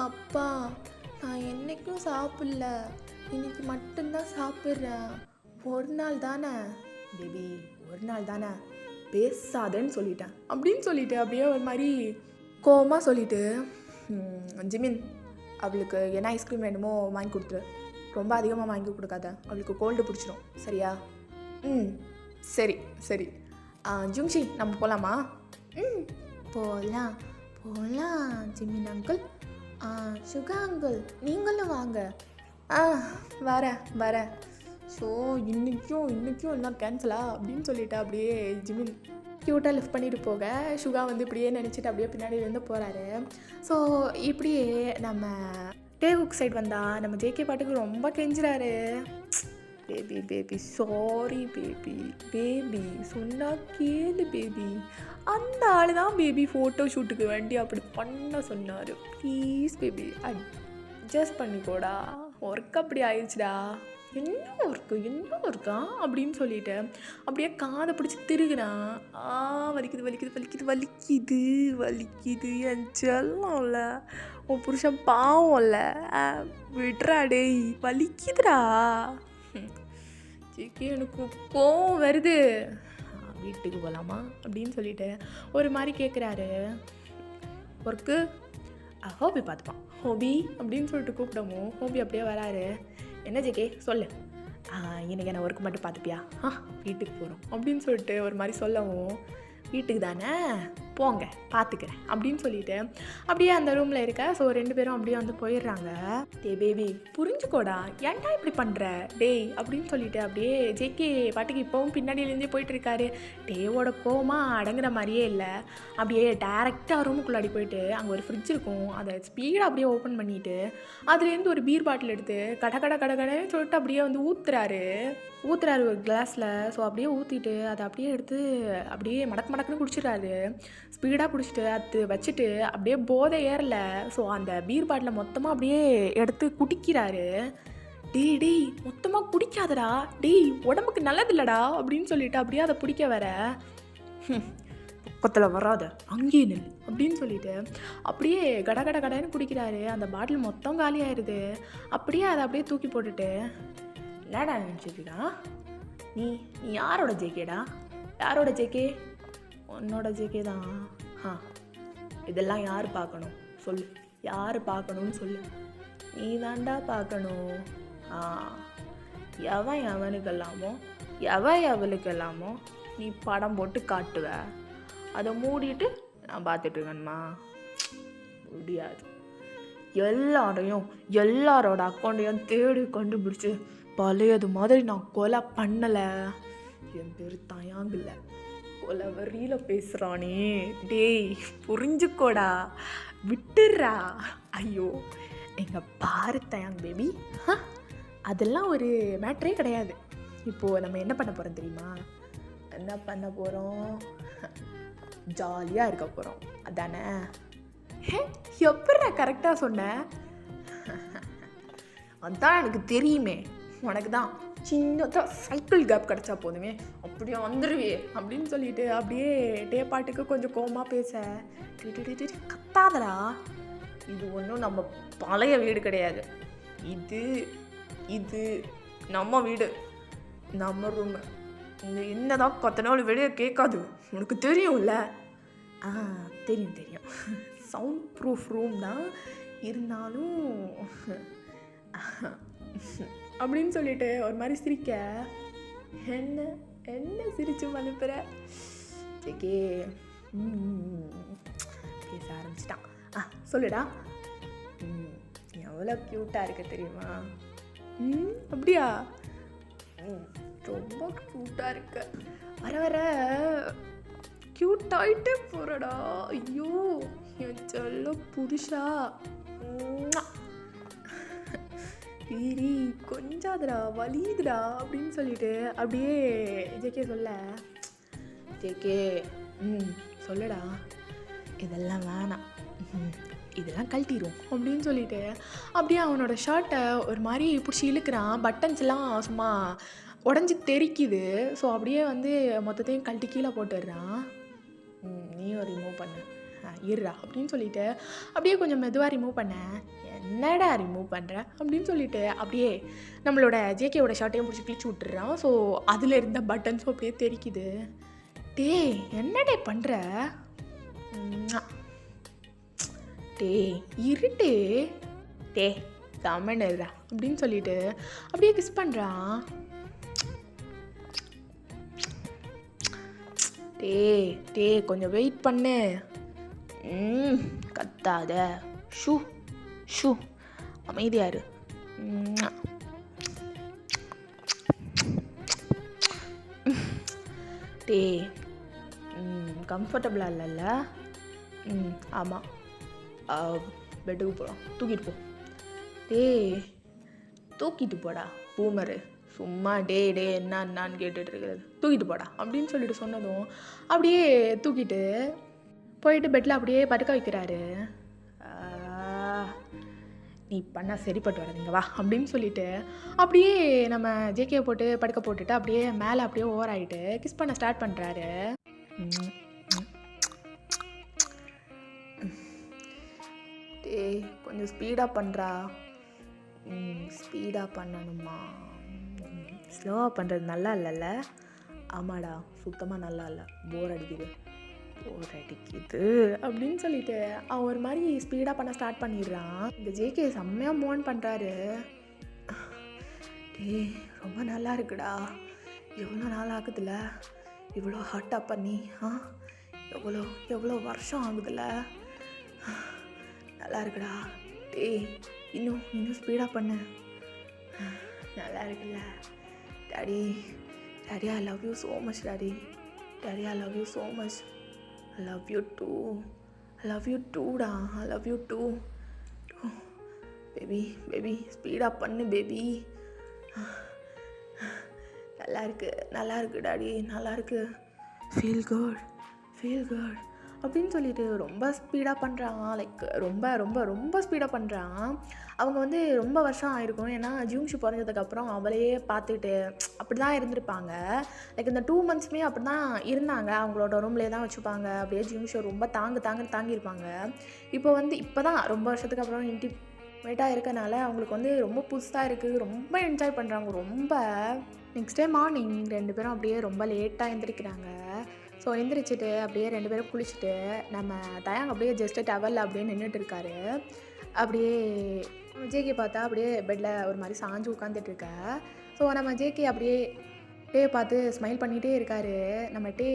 அப்பா நான் என்றைக்கும் சாப்பிடல, இன்னைக்கு மட்டும்தான் சாப்பிட்றேன், ஒரு நாள் தானே பேபி, ஒரு நாள் தானே, பேசாதேன்னு சொல்லிட்டேன் அப்படின்னு சொல்லிட்டு அப்படியே ஒரு மாதிரி கோவமாக சொல்லிட்டு ஜிமின் அவளுக்கு என்ன ஐஸ்கிரீம் வேணுமோ வாங்கி கொடுத்துரு, ரொம்ப அதிகமாக வாங்கி கொடுக்காத, அவளுக்கு கோல்டு பிடிச்சிடும், சரியா? சரி சரி. ஜுங்ஷி நம்ம போகலாமா? போகலாம் போகலாம் ஜிமின் அங்கிள். சுகா அங்கிள் நீங்களும் வாங்க. வரேன். ஸோ இன்றைக்கும் எல்லாம் கேன்சலா அப்படின்னு சொல்லிட்டு அப்படியே ஜிமின் க்யூட்டாக லிஃப்ட் பண்ணிட்டு போக சுகா வந்து இப்படியே நினச்சிட்டு அப்படியே பின்னாடி இருந்து போகிறாரு. ஸோ இப்படியே நம்ம டேவுக் சைடு வந்தால் நம்ம ஜேகே பாட்டுக்கு ரொம்ப கெஞ்சுறாரு. பேபி சாரி பேபி சொன்னா கேளு பேபி, அந்த ஆள் தான் பேபி ஃபோட்டோ ஷூட்டுக்கு வேண்டி அப்படி பண்ண சொன்னார், ப்ளீஸ் பேபி அட்ஜஸ்ட் பண்ணிக்கோடா, ஒர்க் அப்படி ஆயிடுச்சுடா, என்ன ஒர்க்கா அப்படின்னு சொல்லிட்டு அப்படியே காதை பிடிச்சி திருகுறான். வலிக்குது என் செல்லம்ல, உன் புருஷன் பாவம்ல, விட்றா டேய், வலிக்குதுடா. ஜிக்கி எனக்கு கோவம் வருது, வீட்டுக்கு போகலாமா அப்படின்னு சொல்லிட்டு ஒரு மாதிரி கேட்குறாரு. ஒர்க்கு ஹோபி பார்த்துப்பான், ஹோபி அப்படின்னு சொல்லிட்டு கூப்பிடவும் ஹோபி அப்படியே வராரு. என்ன ஜிகே சொல்லு, எனக்கு என்ன ஒர்க்கு மட்டும் பார்த்துப்பியா, வீட்டுக்கு போகிறோம் அப்படின்னு சொல்லிட்டு ஒரு மாதிரி சொல்லவும், வீட்டுக்கு தானே போங்க பார்த்துக்கிறேன் அப்படின்னு சொல்லிட்டு அப்படியே அந்த ரூமில் இருக்க. ஸோ 2 பேரும் அப்படியே வந்து போயிடுறாங்க. பேபி புரிஞ்சுக்கோடா, ஏன்டா இப்படி பண்ணுற டேய் அப்படின்னு சொல்லிட்டு அப்படியே ஜேகே பாட்டுக்கு இப்போவும் பின்னாடியிலேருந்தே போயிட்டுருக்காரு. டேவோட கோவமாக அடங்குற மாதிரியே இல்லை. அப்படியே டேரெக்டாக ரூமுக்குள்ளாடி போயிட்டு அங்கே ஒரு ஃப்ரிட்ஜ் இருக்கும், அதை ஸ்பீடாக அப்படியே ஓப்பன் பண்ணிவிட்டு அதுலேருந்து ஒரு பீர் பாட்டில் எடுத்து கடன்னு சொல்லிட்டு அப்படியே வந்து ஊற்றுறாரு ஒரு கிளாஸில். ஸோ அப்படியே ஊற்றிட்டு அதை அப்படியே எடுத்து அப்படியே மடக்குன்னு குடிச்சிடுறாரு. ஸ்பீடாக பிடிச்சிட்டு அது வச்சுட்டு அப்படியே போதை ஏறல. ஸோ அந்த பீர் பாட்டிலை மொத்தமாக அப்படியே எடுத்து குடிக்கிறாரு. டேய் டேய் மொத்தமாக குடிக்காதடா, டேய் உடம்புக்கு நல்லதில்லடா அப்படின்னு சொல்லிட்டு அப்படியே அதை பிடிக்க வர, பக்கத்தில் வராத அங்கேயே நில் அப்படின்னு சொல்லிட்டு அப்படியே கட கட கடன்னு குடிக்கிறாரு. அந்த பாட்டில் மொத்தம் காலி ஆயிடுது. அப்படியே அதை அப்படியே தூக்கி போட்டுட்டு, என்னடா நினச்சிக்கிடா நீ நீ யாரோட ஜேகேடா, யாரோட ஜேகே? உன்னோட ஜேகே தான். இதெல்லாம் யார் பார்க்கணும் சொல்லு, யார் பார்க்கணும்னு சொல்லு. நீ தாண்டா பார்க்கணும். எவன் எவனுக்கெல்லாமோ எவளுக்கெல்லாமோ நீ படம் போட்டு காட்டுவ, அதை மூடிட்டு நான் பார்த்துட்டு இருக்கணுமா? முடியாது. எல்லாரோட அக்கௌண்ட்டையும் தேடி கண்டுபிடிச்சி பழையது மாதிரி நான் கொலை பண்ணலை. என் பேர் தயாங்கில்ல, கொலை வரியில் பேசுகிறானே. டேய் புரிஞ்சுக்கோடா, விட்டுடுறா. ஐயோ எங்கள் பாரு தயாங் பேபி, அதெல்லாம் ஒரு மேட்ரே கிடையாது. இப்போது நம்ம என்ன பண்ண போகிறோம் தெரியுமா? என்ன பண்ண போகிறோம்? ஜாலியாக இருக்க போகிறோம், அதானே? எப்படா கரெக்டாக சொன்னேன்? அதான் எனக்கு தெரியுமே, உனக்கு தான் சின்னதாக சைக்கிள் கேப் கிடச்சா போதுமே அப்படியே வந்துடுவே அப்படின்னு சொல்லிட்டு அப்படியே டேப்பாட்டுக்கு கொஞ்சம் கோவமாக பேச, கத்தாதடா, இது ஒன்றும் நம்ம பழைய வீடு கிடையாது, இது நம்ம வீடு, நம்ம ரூமு. இங்கே என்னதான் கத்தனாலும் வெளியே கேட்காது, உனக்கு தெரியும்ல? தெரியும். சவுண்ட் ப்ரூஃப் ரூம் தான், இருந்தாலும் அப்படின்னு சொல்லிட்டு ஒரு மாதிரி சிரிக்க, என்ன சிரிச்சு மனுப்புற கேக்கே பேச ஆரம்பிச்சிட்டான். சொல்லுடா, எவ்வளோ க்யூட்டாக இருக்க தெரியுமா? அப்படியா? ரொம்ப க்யூட்டாக இருக்க, வர க்யூட் ஆகிட்டே போகிறடா. ஐயோ என் செல்ல புருஷா, வீரி கொஞ்சாதுடா, வலியுதுடா அப்படின்னு சொல்லிட்டு அப்படியே ஜேகே சொல்ல, ஜேகே சொல்லுடா, இதெல்லாம் வேணாம், இதெல்லாம் கழட்டிடும் அப்படின்னு சொல்லிட்டு அப்படியே அவனோட ஷர்ட்டை ஒரு மாதிரி பிடிச்சி இழுக்கிறான். பட்டன்ஸ்லாம் சும்மா உடஞ்சி தெரிக்குது. ஸோ அப்படியே வந்து மொத்தத்தையும் கழட்டி கீழே போட்டுடுறான். நீயும் ரிமூவ் பண்ண, இருடா அப்படின்னு சொல்லிட்டு அப்படியே கொஞ்சம் மெதுவாக ரிமூவ் பண்ண. என்னடா ரிமூவ் பண்ணுற அப்படின்னு சொல்லிட்டு அப்படியே நம்மளோட ஜேகேவோட ஷர்ட்டையும் பிடிச்சி கிழிச்சு விட்டுறான். ஸோ அதில் இருந்த பட்டன்ஸும் அப்படியே தெரிக்குது. டேய் என்னடே பண்ணுற? இருட்டு கம்மன்னுறா அப்படின்னு சொல்லிட்டு அப்படியே கிஸ் பண்ணுறான். கொஞ்சம் வெயிட் பண்ணு, கத்தாத, ஷூ அமைதியாரு. கம்ஃபர்டபுளாக இல்லைல்ல? ஆமாம், பெட்டுக்கு போகலாம், தூக்கிட்டு போ. தூக்கிட்டு போடா பூமரு, சும்மா என்னான்னு கேட்டுட்டு இருக்கிறது, தூக்கிட்டு போடா அப்படின்னு சொல்லிட்டு சொன்னதும் அப்படியே தூக்கிட்டு போயிட்டு பெட்டில் அப்படியே படுக்க வைக்கிறாரு. நீ பண்ணால் சரிப்பட்டு வராதீங்க வா அப்படின்னு சொல்லிட்டு அப்படியே நம்ம ஜேகே போட்டு படுக்க போட்டுட்டு அப்படியே மேலே அப்படியே ஓவர் ஆகிட்டு கிஸ் பண்ண ஸ்டார்ட் பண்ணுறாரு. கொஞ்சம் ஸ்பீடாக பண்ணுறா. ஸ்பீடாக பண்ணணுமா? ஸ்லோவாக பண்ணுறது நல்லா இல்லைல்ல? ஆமாடா, சுத்தமாக நல்லா இல்லை, போர் அடிக்குது அப்படின்னு சொல்லிட்டு அவன் ஒரு மாதிரி ஸ்பீடாக பண்ண ஸ்டார்ட் பண்ணிடுறான். இந்த ஜேகே செம்மையாக மூவ் பண்ணுறாரு. ரொம்ப நல்லா இருக்குடா, எவ்வளோ நாள் ஆகுதுல்ல இவ்வளோ ஹாட்டாக பண்ணி, எவ்வளோ வருஷம் ஆகுதுல்ல, நல்லா இருக்குடா. இன்னும் ஸ்பீடாக பண்ணு, நல்லா இருக்குல்ல daddy, I love you so much daddy, I love you so much, I love you too டா, I love you too baby ஸ்பீடாக பண்ணு பேபி. நல்லா இருக்கு டாடி, நல்லா இருக்கு. ஃபீல் குட் அப்படின்னு சொல்லிட்டு ரொம்ப ஸ்பீடாக பண்ணுறான். லைக் ரொம்ப ரொம்ப ரொம்ப ஸ்பீடாக பண்ணுறான். அவங்க வந்து ரொம்ப வருஷம் ஆயிருக்கும். ஏன்னா ஜியூங்ஷி பிறந்ததுக்கப்புறம் அவளையே பார்த்துட்டு அப்படி தான் இருந்திருப்பாங்க. லைக் இந்த 2 மந்த்ஸுமே அப்படி தான் இருந்தாங்க. அவங்களோட ரூம்லேயே தான் வச்சுப்பாங்க. அப்படியே ஜியூங்ஷியை ரொம்ப தாங்கியிருப்பாங்க. இப்போ வந்து இப்போ தான் ரொம்ப வருஷத்துக்கு அப்புறம் இன்டிமேட்டாக இருக்கனால அவங்களுக்கு வந்து ரொம்ப புதுசாக இருக்குது. ரொம்ப என்ஜாய் பண்ணுறாங்க ரொம்ப. நெக்ஸ்ட் டே மார்னிங் 2 பேரும் அப்படியே ரொம்ப லேட்டாக எந்திரிக்கிறாங்க. ஸோ எந்திரிச்சிட்டு அப்படியே 2 பேரும் குளிச்சுட்டு நம்ம தயாங் அப்படியே ஜஸ்ட்டு டவலில் அப்படியே நின்றுட்டு இருக்காரு. அப்படியே ஜேகே பார்த்தா அப்படியே பெட்டில் ஒரு மாதிரி சாஞ்சு உட்காந்துட்ருக்க. ஸோ நம்ம ஜேகே அப்படியே டே பார்த்து ஸ்மைல் பண்ணிகிட்டே இருக்காரு. நம்ம டே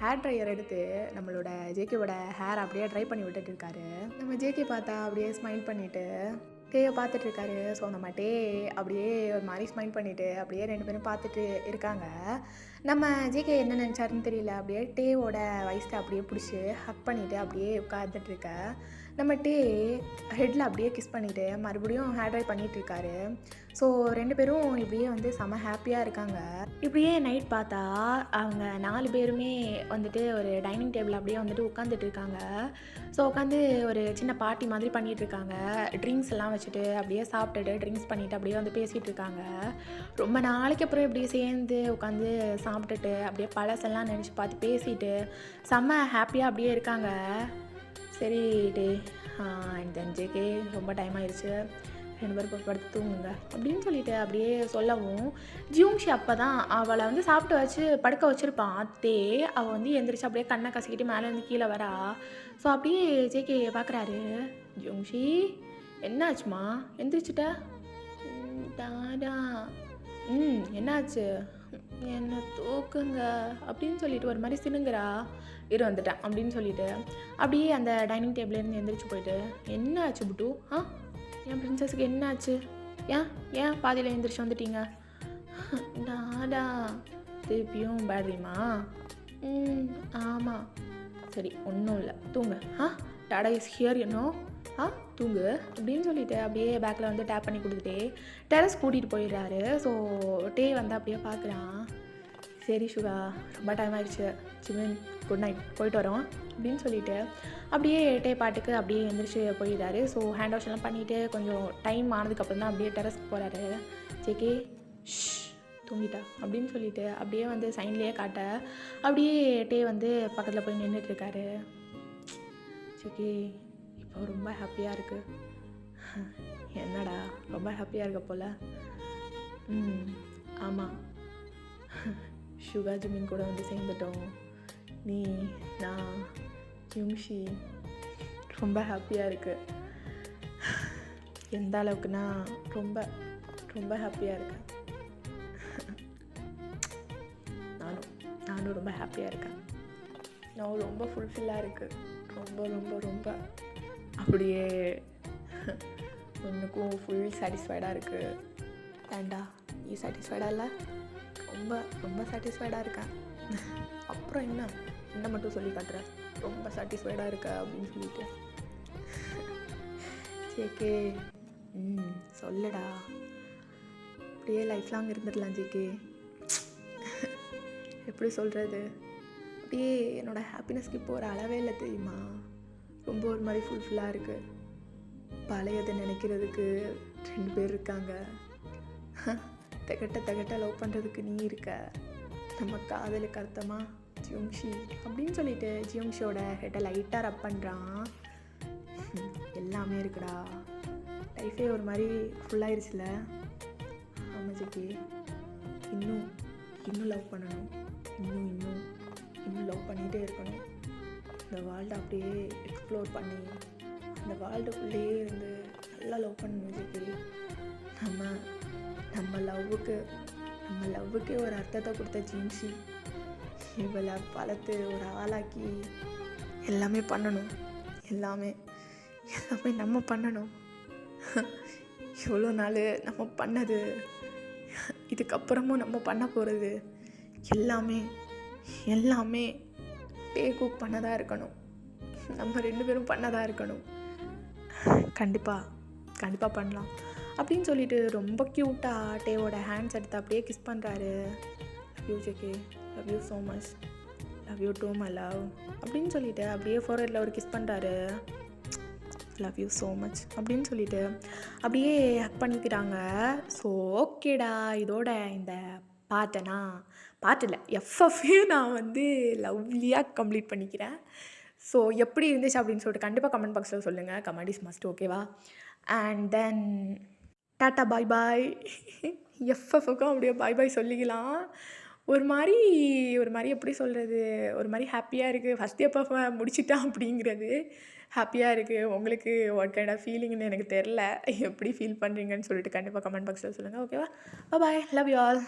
ஹேர் ட்ரையர் எடுத்து நம்மளோட ஜேகேவோட ஹேர் அப்படியே ட்ரை பண்ணி விட்டுட்டு இருக்காரு. நம்ம ஜேகே பார்த்தா அப்படியே ஸ்மைல் பண்ணிவிட்டு டேயை பார்த்துட்ருக்காரு. ஸோ நம்ம டே அப்படியே ஒரு மாதிரி ஸ்மைல் பண்ணிவிட்டு அப்படியே 2 பேரும் பார்த்துட்டு இருக்காங்க. நம்ம ஜேகே என்ன நினச்சாருன்னு தெரியல. அப்படியே டேவோட வயசில் அப்படியே பிடிச்சி ஹக் பண்ணிவிட்டு அப்படியே உட்காந்துட்ருக்க. நம்ம டே ஹெட்டில் அப்படியே கிஸ் பண்ணிவிட்டு மறுபடியும் ஹேர் ட்ரை பண்ணிகிட்ருக்காரு. ஸோ 2 பேரும் இப்படியே வந்து செம ஹாப்பியாக இருக்காங்க. இப்படியே நைட் பார்த்தா அவங்க 4 பேருமே வந்துட்டு ஒரு டைனிங் டேபிள் அப்படியே வந்துட்டு உட்காந்துட்டு இருக்காங்க. ஸோ உட்காந்து ஒரு சின்ன பார்ட்டி மாதிரி பண்ணிகிட்ருக்காங்க. ட்ரிங்க்ஸ் எல்லாம் வச்சுட்டு அப்படியே சாப்பிட்டுட்டு ட்ரிங்க்ஸ் பண்ணிவிட்டு அப்படியே வந்து பேசிகிட்டு இருக்காங்க. ரொம்ப நாளைக்கு அப்புறம் இப்படியே சேர்ந்து உட்காந்து சாப்பிட்டுட்டு அப்படியே பழசெல்லாம் நினச்சி பார்த்து பேசிட்டு செம்ம ஹாப்பியாக அப்படியே இருக்காங்க. சரி டே அண்ட் தென் ஜேகே ரொம்ப டைம் ஆயிடுச்சு, 2 பேரும் படுத்து தூங்குங்க அப்படின்னு சொல்லிட்டு அப்படியே சொல்லவும் ஜியூங்ஷி அப்போ தான் அவளை வந்து சாப்பிட்டு வச்சு படுக்க வச்சுருப்பான். அத்தே அவள் வந்து எந்திரிச்சு அப்படியே கண்ணை கசிக்கிட்டு மேலேருந்து கீழே வரா. ஸோ அப்படியே ஜேகே பார்க்குறாரு. ஜியூங்ஷி என்னாச்சுமா எந்திரிச்சிட்ட? தாடா என்னாச்சு? என்னை தூக்குங்க அப்படின்னு சொல்லிட்டு ஒரு மாதிரி சினுங்குறா. வந்துட்டேன் அப்படின்னு சொல்லிட்டு அப்படியே அந்த டைனிங் டேபிள்லேருந்து எந்திரிச்சு போயிட்டு என்ன ஆச்சு புட்டு? என் பிரின்சஸுக்கு என்ன ஆச்சு? ஏன் பாதியில் எந்திரிச்சு வந்துட்டீங்க? டாடா திருப்பியும் பேட்ரிமா? ஆமாம். சரி ஒன்றும் இல்லை தூங்கு. டாடா இஸ் ஹியர் தூங்கு அப்படின்னு சொல்லிட்டு அப்படியே பேக்கில் வந்து டேப் பண்ணி கொடுத்துட்டே டெரஸ் கூட்டிகிட்டு போயிடுறாரு. ஸோ டே வந்து அப்படியே பார்க்குறான். சரி சுகா ரொம்ப டைம் ஆயிடுச்சு, சிவன் குட் நைட் போயிட்டு வரோம் அப்படின்னு சொல்லிட்டு அப்படியே டே பாட்டுக்கு அப்படியே எந்திரிச்சு போயிடுறாரு. ஸோ ஹேண்ட் வாஷ் எல்லாம் பண்ணிவிட்டு கொஞ்சம் டைம் ஆனதுக்கப்புறம் தான் அப்படியே டெரஸ்க்கு போகிறாரு. ஜேகே தூங்கிட்டா அப்படின்னு சொல்லிட்டு அப்படியே வந்து சைன்லேயே காட்ட அப்படியே டே வந்து பக்கத்தில் போய் நின்றுட்டுருக்காரு. ஜேகே இப்போ ரொம்ப ஹாப்பியாக இருக்குது. என்னடா ரொம்ப ஹாப்பியாக இருக்க போல்? ஆமாம், சுகா ஜிமின் கூட வந்து சேர்ந்துட்டோம். நீ நான் யூங்ஷி ரொம்ப ஹாப்பியாக இருக்குது. எந்த அளவுக்குன்னா ரொம்ப ரொம்ப ஹாப்பியாக இருக்கேன். நானும் ரொம்ப ஹாப்பியாக இருக்கேன். நான் ரொம்ப ஃபுல்ஃபில்லாக இருக்குது. ரொம்ப ரொம்ப ரொம்ப அப்படியே ஒன்றுக்கும் ஃபுல் சாட்டிஸ்ஃபைடாக இருக்குது. ஏண்டா நீ சாட்டிஸ்ஃபைடாக இல்லை? ரொம்ப ரொம்ப சாட்டிஸ்ஃபைடாக இருக்கேன். அப்புறம் என்ன மட்டும் சொல்லி காட்டுறேன் ரொம்ப சாட்டிஸ்ஃபைடாக இருக்க அப்படின்னு சொல்லிட்டு. ஜேகே சொல்லடா, அப்படியே லைஃப் லாங் இருந்துடலாம் ஜேகே. எப்படி சொல்கிறது, அப்படியே என்னோடய ஹாப்பினஸ்க்கு இப்போ ஒரு அளவே இல்லை தெரியுமா? ரொம்ப ஒரு மாதிரி ஃபுல்ஃபில்லாக இருக்குது. பழையதை நினைக்கிறதுக்கு 2 பேர் இருக்காங்க. தகட்ட லவ் பண்ணுறதுக்கு நீ இருக்க. நம்ம காதலுக்கு அர்த்தமாக ஜியோங்ஷி அப்படின்னு சொல்லிட்டு ஜியோங்ஷியோட ஹெட்டை லைட்டாக ரப் பண்ணுறான். எல்லாமே இருக்குடா, லைஃபே ஒரு மாதிரி ஃபுல்லாகிருச்சுல. ஆமாம் ஜிகே, இன்னும் லவ் பண்ணணும், இன்னும் லவ் பண்ணிகிட்டே இருக்கணும். இந்த வேர்ல்டை அப்படியே எக்ஸ்ப்ளோர் பண்ணி அந்த வேர்ல்டுக்குள்ளேயே இருந்து நல்லா லவ் பண்ணணும் ஜிகே. நம்ம லவ்வுக்கே ஒரு அர்த்தத்தை கொடுத்த ஜிங்ஷி இவளை வளர்த்து ஒரு ஆளாக்கி எல்லாமே பண்ணணும். எல்லாமே நம்ம பண்ணணும். இவ்வளோ நாள் நம்ம பண்ணது, இதுக்கப்புறமும் நம்ம பண்ண போகிறது எல்லாமே டே குக் பண்ணதாக இருக்கணும். நம்ம 2 பேரும் பண்ணதாக இருக்கணும். கண்டிப்பாக பண்ணலாம் அப்படின்னு சொல்லிட்டு ரொம்ப க்யூட்டாக டேவோட ஹேண்ட்ஸ் எடுத்து அப்படியே கிஸ் பண்ணுறாரு. Love you JK, love you so much. Love you too my love அப்படின்னு சொல்லிட்டு அப்படியே ஃபோர்ஹெட்டில் ஒரு கிஸ் பண்ணுறாரு. லவ் யூ ஸோ மச் அப்படின்னு சொல்லிட்டு அப்படியே ஹக் பண்ணிக்கிறாங்க. ஸோ ஓகேடா, இதோட இந்த பாட்டு இல்லை எஃப்எஃப்ஏ நான் வந்து லவ்லியாக கம்ப்ளீட் பண்ணிக்கிறேன். ஸோ எப்படி இருந்துச்சு அப்படின்னு சொல்லிட்டு கண்டிப்பாக கமெண்ட் பாக்ஸில் சொல்லுங்கள். கமெண்ட் இஸ் மஸ்ட், ஓகேவா? அண்ட் தென் டாட்டா பாய் பாய். எஃப்எஃப்க்கும் அப்படியே பாய் பாய் சொல்லிக்கலாம். ஒரு மாதிரி எப்படி சொல்கிறது, ஒரு மாதிரி ஹாப்பியாக இருக்குது. ஃபஸ்ட் எஃப்எஃப் முடிச்சிட்டான் அப்படிங்கிறது ஹாப்பியாக இருக்குது. உங்களுக்கு வாட் கைண்ட் ஆஃப் ஃபீலிங்னு எனக்கு தெரில. எப்படி ஃபீல் பண்ணுறீங்கன்னு சொல்லிட்டு கண்டிப்பாக கமெண்ட் பாக்ஸில் சொல்லுங்கள், ஓகேவா? பாய், லவ் யூ ஆல்.